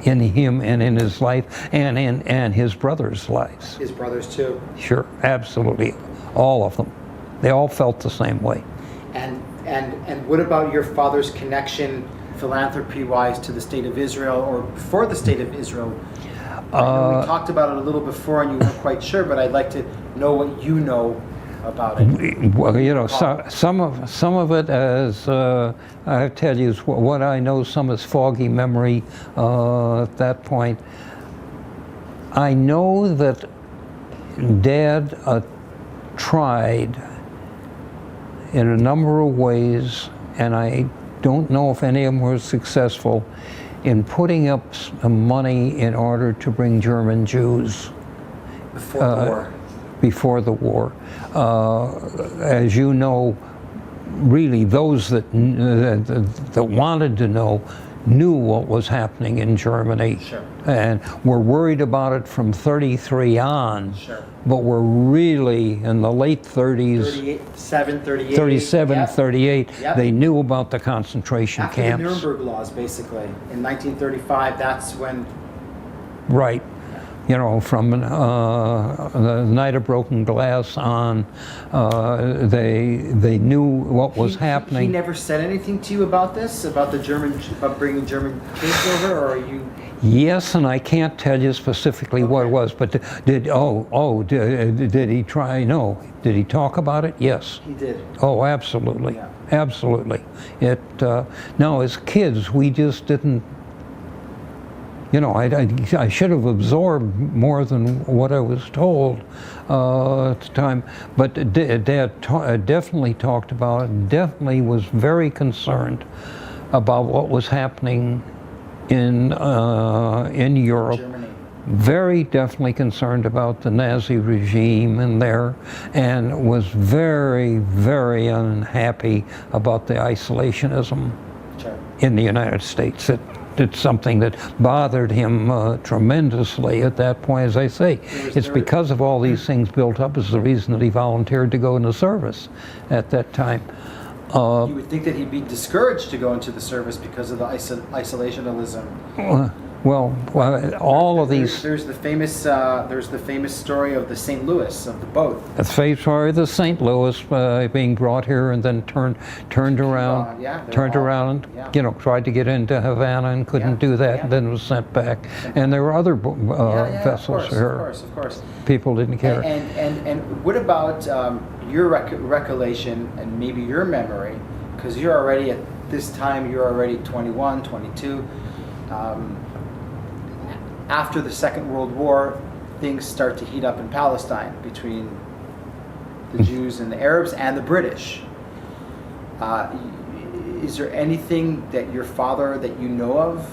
in him and in his life and his brothers' lives. His brothers too. Sure, absolutely, all of them. They all felt the same way. And what about your father's connection, philanthropy-wise, to the state of Israel, or before the state of Israel? I know we talked about it a little before, and you weren't quite sure, but I'd like to know what you know about it. Well, you know, some of it, as I tell you, is what I know. Some is foggy memory at that point. I know that Dad tried in a number of ways, and I don't know if any of them were successful, in putting up some money in order to bring German Jews before the war. As you know, really those that wanted to know knew what was happening in Germany, and were worried about it from 33 on, but were really in the late 30s, 37, 38, they knew about the concentration camps. After the Nuremberg laws, basically, in 1935, that's when... Right. You know, from the Night of Broken Glass on, they knew what was happening. He never said anything to you about this, about bringing German kids over, or are you? Yes, and I can't tell you specifically what it was, but did he try? No. Did he talk about it? Yes. He did. Oh, absolutely, absolutely. No, as kids, we just didn't. You know, I should have absorbed more than what I was told at the time. But Dad definitely talked about it, definitely was very concerned about what was happening in Europe. Germany. Very definitely concerned about the Nazi regime in there, and was very, very unhappy about the isolationism in the United States. It's something that bothered him tremendously at that point. As I say, it's because of all these things built up is the reason that he volunteered to go into service at that time. You would think that he'd be discouraged to go into the service because of the isolationism. Well, all of these. There's the famous story of the St. Louis, of the boat. The famous story of the St. Louis being brought here and then turned around, tried to get into Havana and couldn't do that, and then was sent back. And there were other vessels here. Of course. People didn't care. And what about your recollection and maybe your memory? Because you're already at this time, you're already 21, 22. After the Second World War, things start to heat up in Palestine between the Jews and the Arabs and the British. Is there anything that your father, that you know of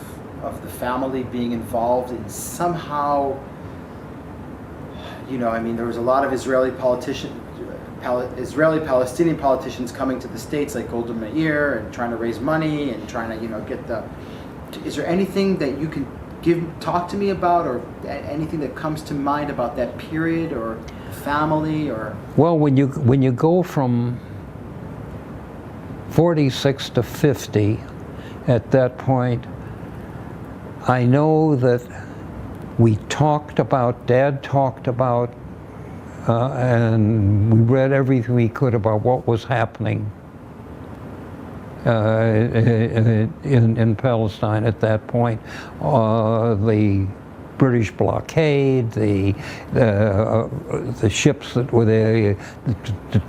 the family being involved in somehow, there was a lot of Israeli-Palestinian politicians coming to the States, like Golda Meir, and trying to raise money and trying to, get the... Is there anything that you can talk to me about, or anything that comes to mind about that period or family? Or well, when you go from 46 to 50, at that point, I know that Dad talked about, and we read everything we could about what was happening in Palestine at that point. The British blockade, the ships that were there,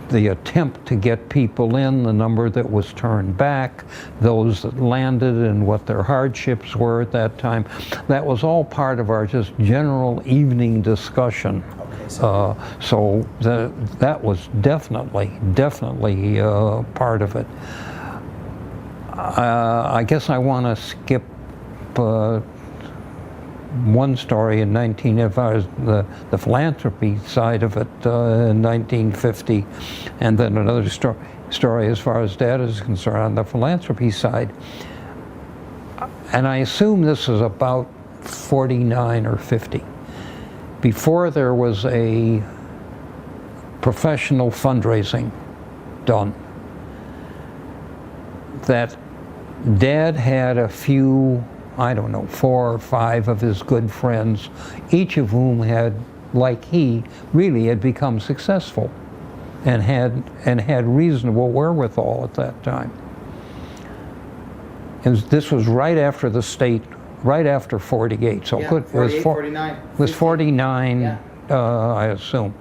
the attempt to get people in, the number that was turned back, those that landed and what their hardships were at that time. That was all part of our just general evening discussion. So that was definitely part of it. I guess I want to skip one story in the philanthropy side of it in 1950, and then another story as far as Dad is concerned on the philanthropy side. And I assume this is about 49 or 50. Before there was a professional fundraising done, that Dad had a few, 4 or 5 of his good friends, each of whom had, like he, really had become successful and had reasonable wherewithal at that time. And this was right after right after 48. So it was 49. It was 49. Yeah. I assume.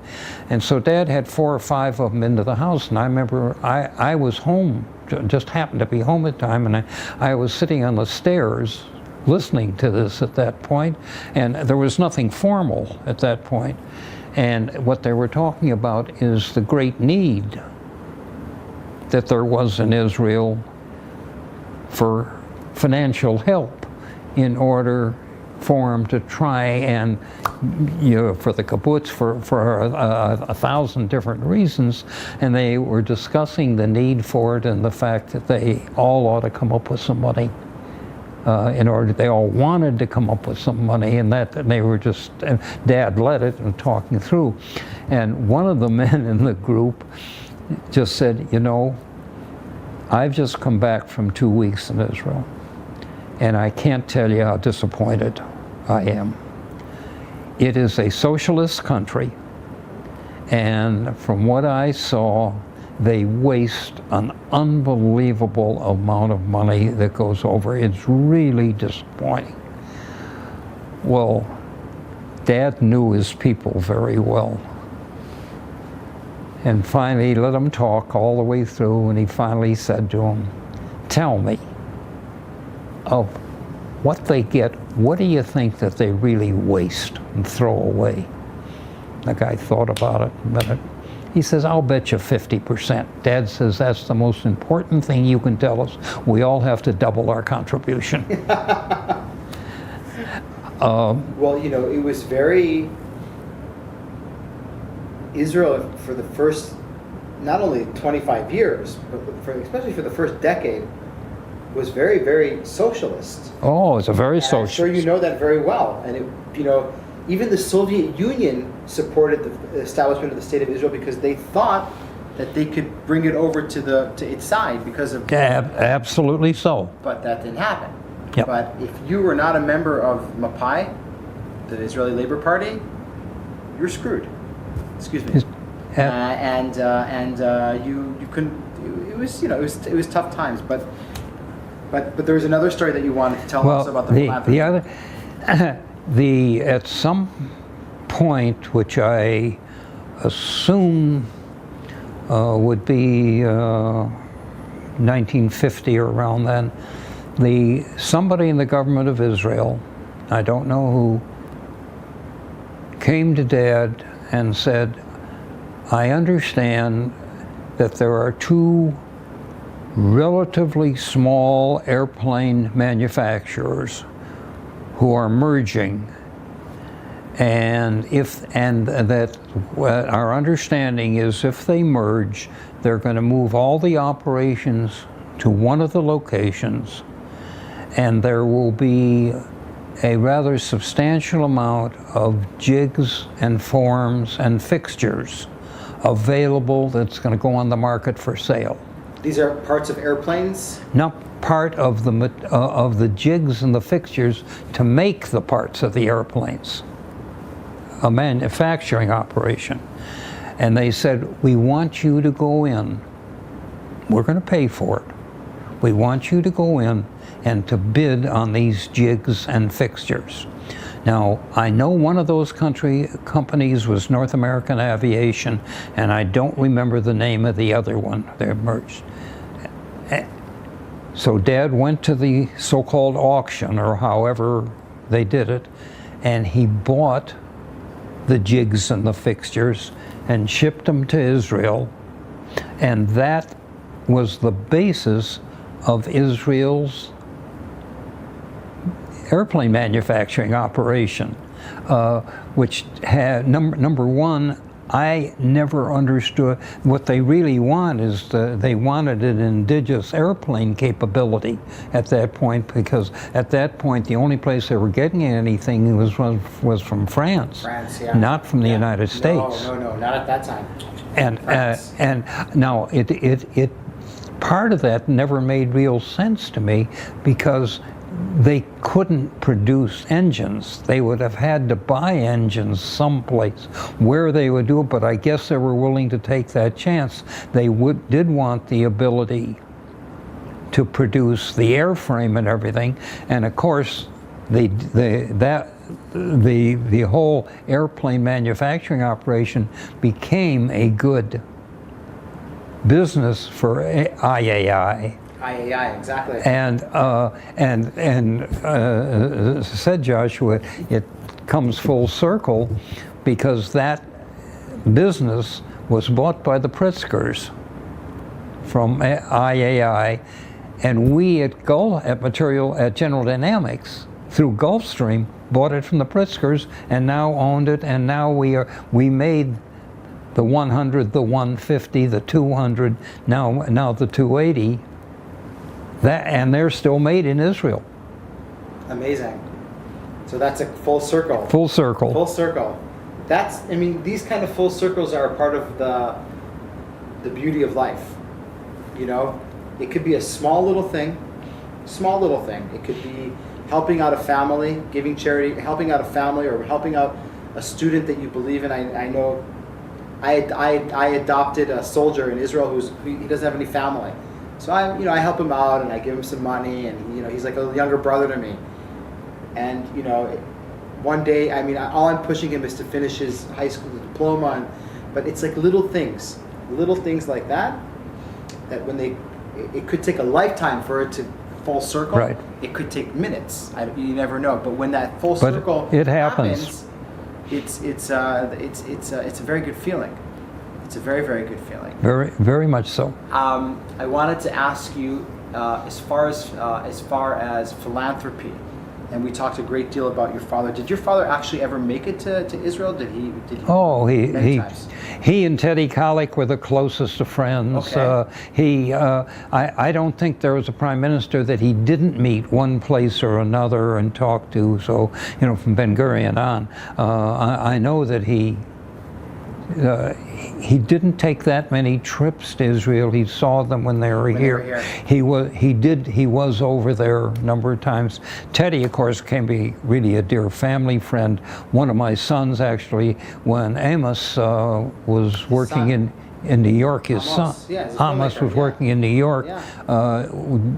And so Dad had 4 or 5 of them into the house, and I remember I was home, just happened to be home at the time, and I was sitting on the stairs listening to this at that point, and there was nothing formal at that point. And what they were talking about is the great need that there was in Israel for financial help in order for them to try and, for the kibbutz, for 1,000 different reasons, and they were discussing the need for it and the fact that they all ought to come up with some money. They all wanted to come up with some money, and they were just, Dad led it and talking through. And one of the men in the group just said, I've just come back from 2 weeks in Israel, and I can't tell you how disappointed I am. It is a socialist country, and from what I saw, they waste an unbelievable amount of money that goes over. It's really disappointing. Well, Dad knew his people very well. And finally, he let them talk all the way through, and he finally said to them, tell me, of what they get, what do you think that they really waste and throw away? The guy thought about it a minute. He says, I'll bet you 50%. Dad says, that's the most important thing you can tell us. We all have to double our contribution. Well, it was very... Israel, for the first, not only 25 years, but especially for the first decade, was very, very socialist. Oh, it's a very socialist. I'm sure you know that very well. And even the Soviet Union supported the establishment of the State of Israel because they thought that they could bring it over to its side because of... Absolutely so. But that didn't happen. Yep. But if you were not a member of Mapai, the Israeli Labor Party, you're screwed. Excuse me. You couldn't. It was it was tough times. But there was another story that you wanted to tell us about the philanthropy. The other, at some point, which I assume would be 1950 or around then, somebody in the government of Israel, I don't know who, came to Dad and said, I understand that there are two relatively small airplane manufacturers who are merging, and that our understanding is if they merge, they're going to move all the operations to one of the locations, and there will be a rather substantial amount of jigs and forms and fixtures available that's going to go on the market for sale. These are parts of airplanes? Not part of the jigs and the fixtures to make the parts of the airplanes. A manufacturing operation. And they said, we want you to go in. We're going to pay for it. We want you to go in and to bid on these jigs and fixtures. Now, I know one of those companies was North American Aviation, and I don't remember the name of the other one. They merged. So Dad went to the so-called auction, or however they did it, and he bought the jigs and the fixtures and shipped them to Israel, and that was the basis of Israel's airplane manufacturing operation, which had, number one, I never understood what they really want is they wanted an indigenous airplane capability at that point, because at that point the only place they were getting anything was from France, yeah. Not from the United States. No, not at that time. And now it part of that never made real sense to me, because they couldn't produce engines. They would have had to buy engines someplace where they would do it, but I guess they were willing to take that chance. They did want the ability to produce the airframe and everything, and of course the whole airplane manufacturing operation became a good business for IAI. IAI, exactly. And said Joshua, it comes full circle, because that business was bought by the Pritzkers from IAI, and we at General Dynamics through Gulfstream bought it from the Pritzkers and now owned it, and now we made the 100, the 150, the 200, now the 280. And they're still made in Israel. Amazing. So that's a full circle. Full circle. Full circle. These kind of full circles are a part of the beauty of life. It could be a small little thing. It could be helping out a family, giving charity, helping out a family, or helping out a student that you believe in. I know I adopted a soldier in Israel he doesn't have any family. So I help him out, and I give him some money, and he's like a younger brother to me. And one day, all I'm pushing him is to finish his high school diploma, but it's like little things like that when it could take a lifetime for it to full circle. Right. It could take minutes. You never know. But when that full circle happens, it's a very good feeling. It's a very, very good feeling. Very, very much so. I wanted to ask you, as far as philanthropy, and we talked a great deal about your father. Did your father actually ever make it to Israel? Did he? Oh, many times? He and Teddy Kollek were the closest of friends. Okay. I don't think there was a prime minister that he didn't meet one place or another and talk to. So, from Ben Gurion on, I know that he he didn't take that many trips to Israel. He saw them when they were here. He was over there a number of times. Teddy, of course, can be really a dear family friend. One of my sons, actually, when Amos was working in New York, his son, Amos was working in New York.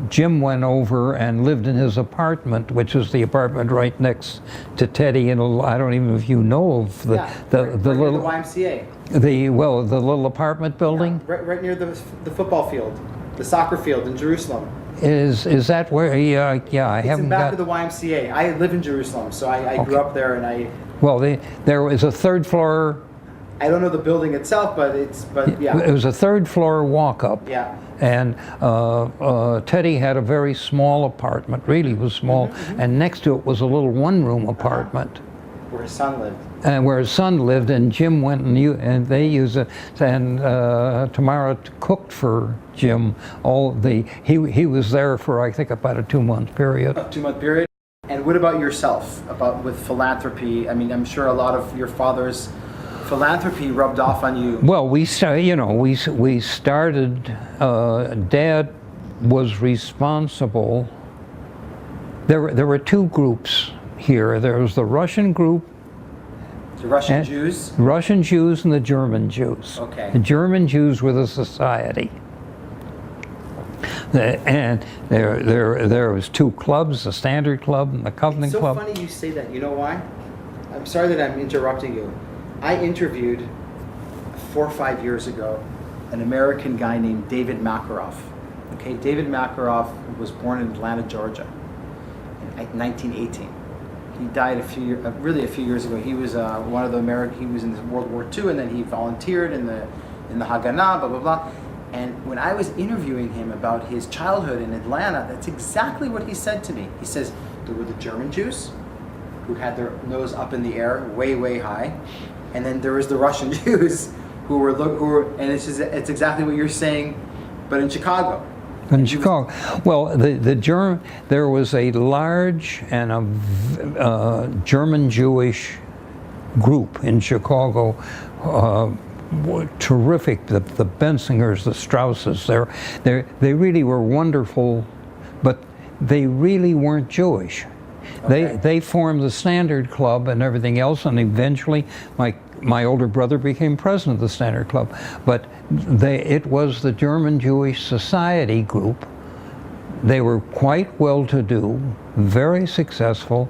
Jim went over and lived in his apartment, which is the apartment right next to Teddy. And I don't even know if you know of the little the YMCA. The little apartment building. Right near the football field, the soccer field in Jerusalem. Is that where? I It's haven't in back of the YMCA. I live in Jerusalem, so I grew up there, and I. Well, there was a third floor. I don't know the building itself, but yeah. It was a third floor walk-up. Yeah. And Teddy had a very small apartment, really was small, and next to it was a little one-room apartment. Where his son lived. And where his son lived, and Jim went and they used it, and Tamara cooked for Jim. He was there for, I think, about a 2-month period. A 2-month period. And what about yourself? with philanthropy? I mean, I'm sure a lot of your father's philanthropy rubbed off on you. Well, we started. Dad was responsible. There were 2 groups here. There was the Russian group. The Russian Jews? Russian Jews and the German Jews. Okay. The German Jews were the society. And there was 2 clubs, the Standard Club and the Covenant Club. It's so funny you say that. You know why? I'm sorry that I'm interrupting you. I interviewed 4 or 5 years ago an American guy named David Makarov. Okay, David Makarov was born in Atlanta, Georgia, in 1918. He died a few years ago. He was one of the He was in World War II, and then he volunteered in the Haganah, blah blah blah. And when I was interviewing him about his childhood in Atlanta, that's exactly what he said to me. He says there were the German Jews, who had their nose up in the air, way, way high, and then there was the Russian Jews, who were, and it's exactly what you're saying, but in Chicago. In Chicago, well, there was a large and a German Jewish group in Chicago. Terrific, the Bensingers, the Strausses. They really were wonderful, but they really weren't Jewish. Okay. They formed the Standard Club and everything else, and eventually my older brother became president of the Standard Club. But it was the German Jewish Society group. They were quite well-to-do, very successful,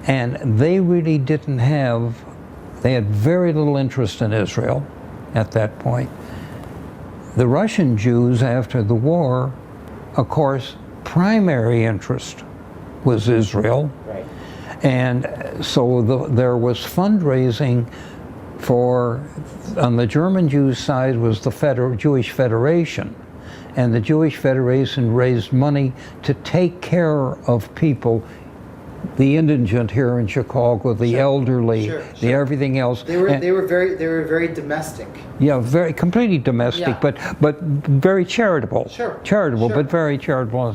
and they really they had very little interest in Israel at that point. The Russian Jews, after the war, of course, primary interest was Israel. Right. And so there was fundraising on the German Jews side was the Jewish Federation. And the Jewish Federation raised money to take care of people, the indigent here in Chicago, the elderly, the everything else. They were very domestic. Yeah, completely domestic, but very charitable. Charitable, but very charitable.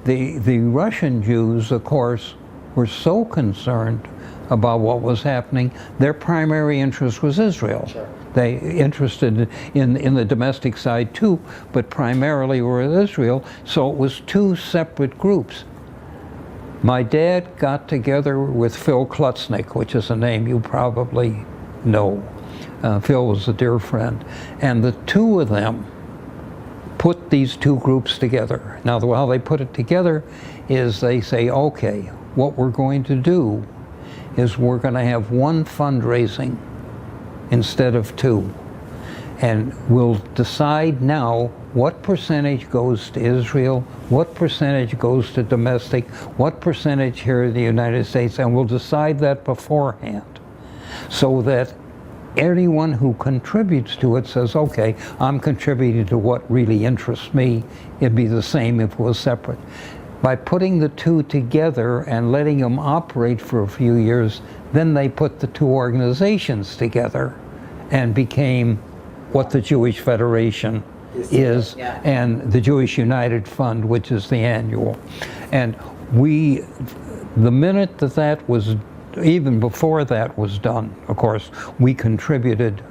The Russian Jews, of course, were so concerned about what was happening. Their primary interest was Israel. Sure. They interested in the domestic side too, but primarily were Israel. So it was 2 separate groups. My dad got together with Phil Klutznick, which is a name you probably know. Phil was a dear friend. And the 2 of them put these 2 groups together. Now, how they put it together is they say, okay, what we're going to do is we're going to have 1 fundraising instead of 2. And we'll decide now what percentage goes to Israel, what percentage goes to domestic, what percentage here in the United States, and we'll decide that beforehand so that anyone who contributes to it says, okay, I'm contributing to what really interests me. It'd be the same if it was separate. By putting the 2 together and letting them operate for a few years, then they put the 2 organizations together and became what the Jewish Federation is, and the Jewish United Fund, which is the annual. And the minute that was, even before that was done, of course, we contributed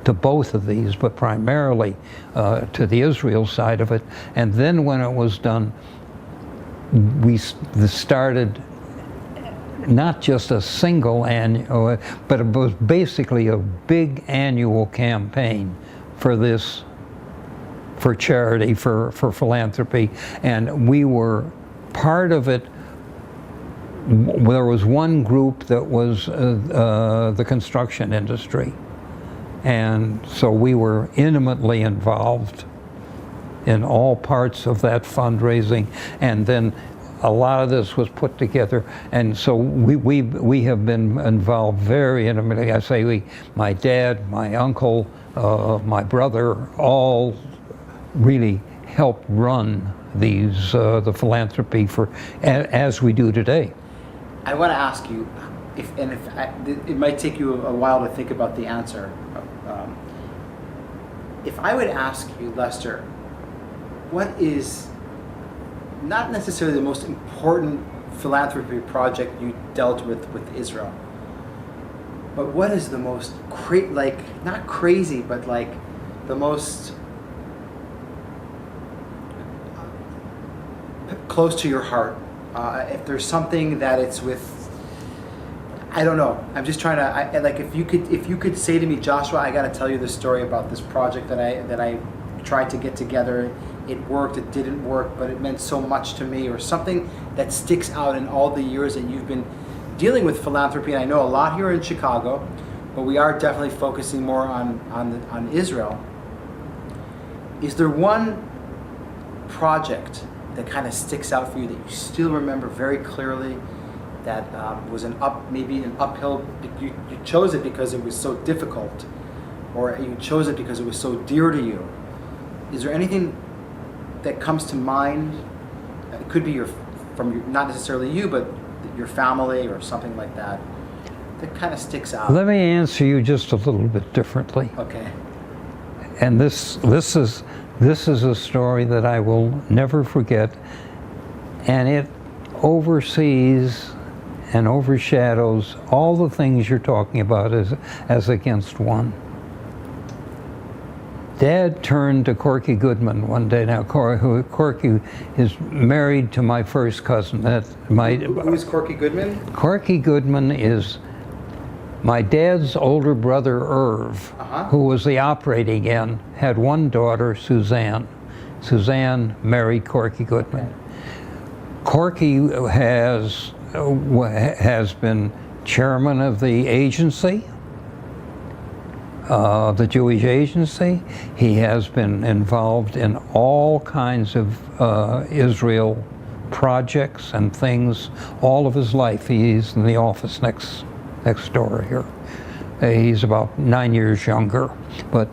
to both of these, but primarily to the Israel side of it. And then when it was done, we started not just a single annual, but it was basically a big annual campaign for this, for charity, for philanthropy, and we were part of it. There was one group that was the construction industry, and so we were intimately involved in all parts of that fundraising, and then a lot of this was put together, and so we have been involved very intimately. I say my dad, my uncle, my brother, all really helped run these the philanthropy for as we do today. I want to ask you, it might take you a while to think about the answer. If I would ask you, Lester, what is not necessarily the most important philanthropy project you dealt with Israel, but what is the most not crazy, but like the most close to your heart? If there's something that it's with, I don't know. I'm just trying to like if you could say to me, Joshua, I got to tell you this story about this project that I tried to get together. It worked, it didn't work, but it meant so much to me, or something that sticks out in all the years that you've been dealing with philanthropy. And I know a lot here in Chicago, but we are definitely focusing more on Israel. Is there one project that kind of sticks out for you that you still remember very clearly, that was maybe an uphill, you chose it because it was so difficult, or you chose it because it was so dear to you? Is there anything that comes to mind? It could be not necessarily you, but your family or something like that kind of sticks out. Let me answer you just a little bit differently. Okay. And this is a story that I will never forget, and it oversees and overshadows all the things you're talking about as against one. Dad turned to Corky Goodman one day. Now, Corky is married to my first cousin. Who is Corky Goodman? Corky Goodman is my dad's older brother, Irv, who was the operating end, had one daughter, Suzanne. Suzanne married Corky Goodman. Okay. Corky has been chairman of the agency, the Jewish agency. He has been involved in all kinds of Israel projects and things all of his life. He's in the office next door here. He's about 9 years younger, but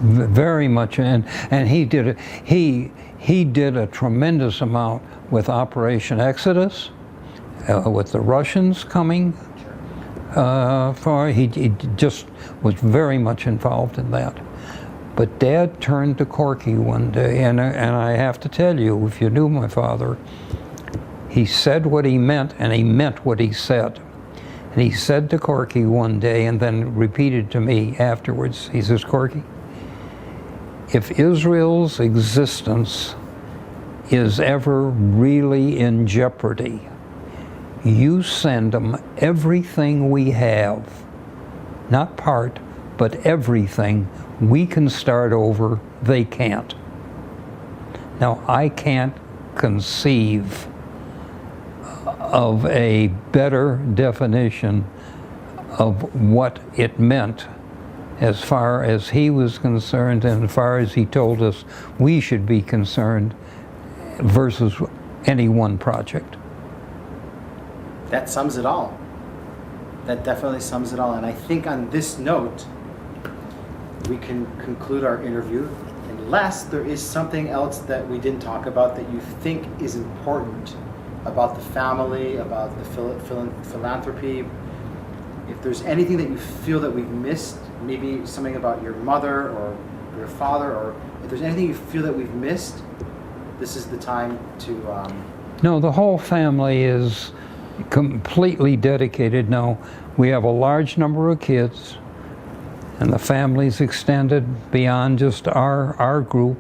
very much, and he did a tremendous amount with Operation Exodus, with the Russians coming. He just was very much involved in that. But Dad turned to Corky one day, and I have to tell you, if you knew my father, he said what he meant, and he meant what he said. And he said to Corky one day, and then repeated to me afterwards, he says, Corky, if Israel's existence is ever really in jeopardy, you send them everything we have, not part, but everything. We can start over, they can't. Now, I can't conceive of a better definition of what it meant as far as he was concerned and as far as he told us we should be concerned versus any one project. That sums it all. That definitely sums it all. And I think on this note, we can conclude our interview, unless there is something else that we didn't talk about that you think is important about the family, about the philanthropy. If there's anything that you feel that we've missed, maybe something about your mother or your father, or if there's anything you feel that we've missed, this is the time to... No, the whole family is completely dedicated now. We have a large number of kids. and the families extended beyond just our group.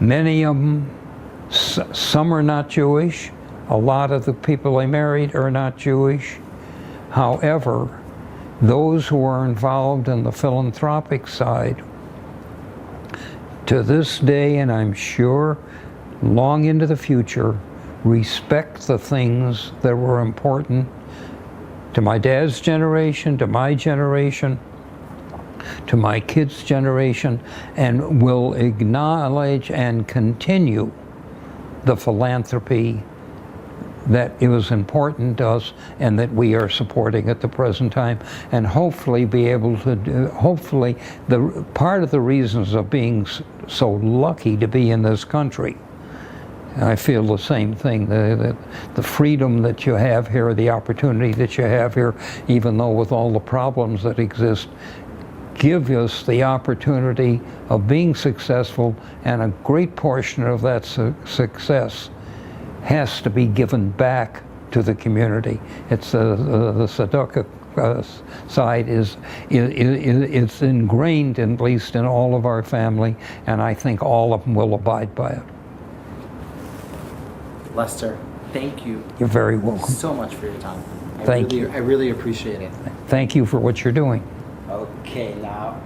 Many of them, some are not Jewish. A lot of the people they married are not Jewish. However, those who are involved in the philanthropic side, to this day, and I'm sure long into the future, respect the things that were important to my dad's generation, to my generation, to my kids' generation, and will acknowledge and continue the philanthropy that it was important to us and that we are supporting at the present time, and hopefully be able to do, hopefully the part of the reasons of being so lucky to be in this country, I feel the same thing, the freedom that you have here, the opportunity that you have here, even though with all the problems that exist, give us the opportunity of being successful, and a great portion of that success has to be given back to the community. It's the tzedakah side it's ingrained, at least in all of our family, and I think all of them will abide by it. Lester, thank you. You're very welcome. So much for your time. Thank you. I really appreciate it. Thank you for what you're doing. Okay, now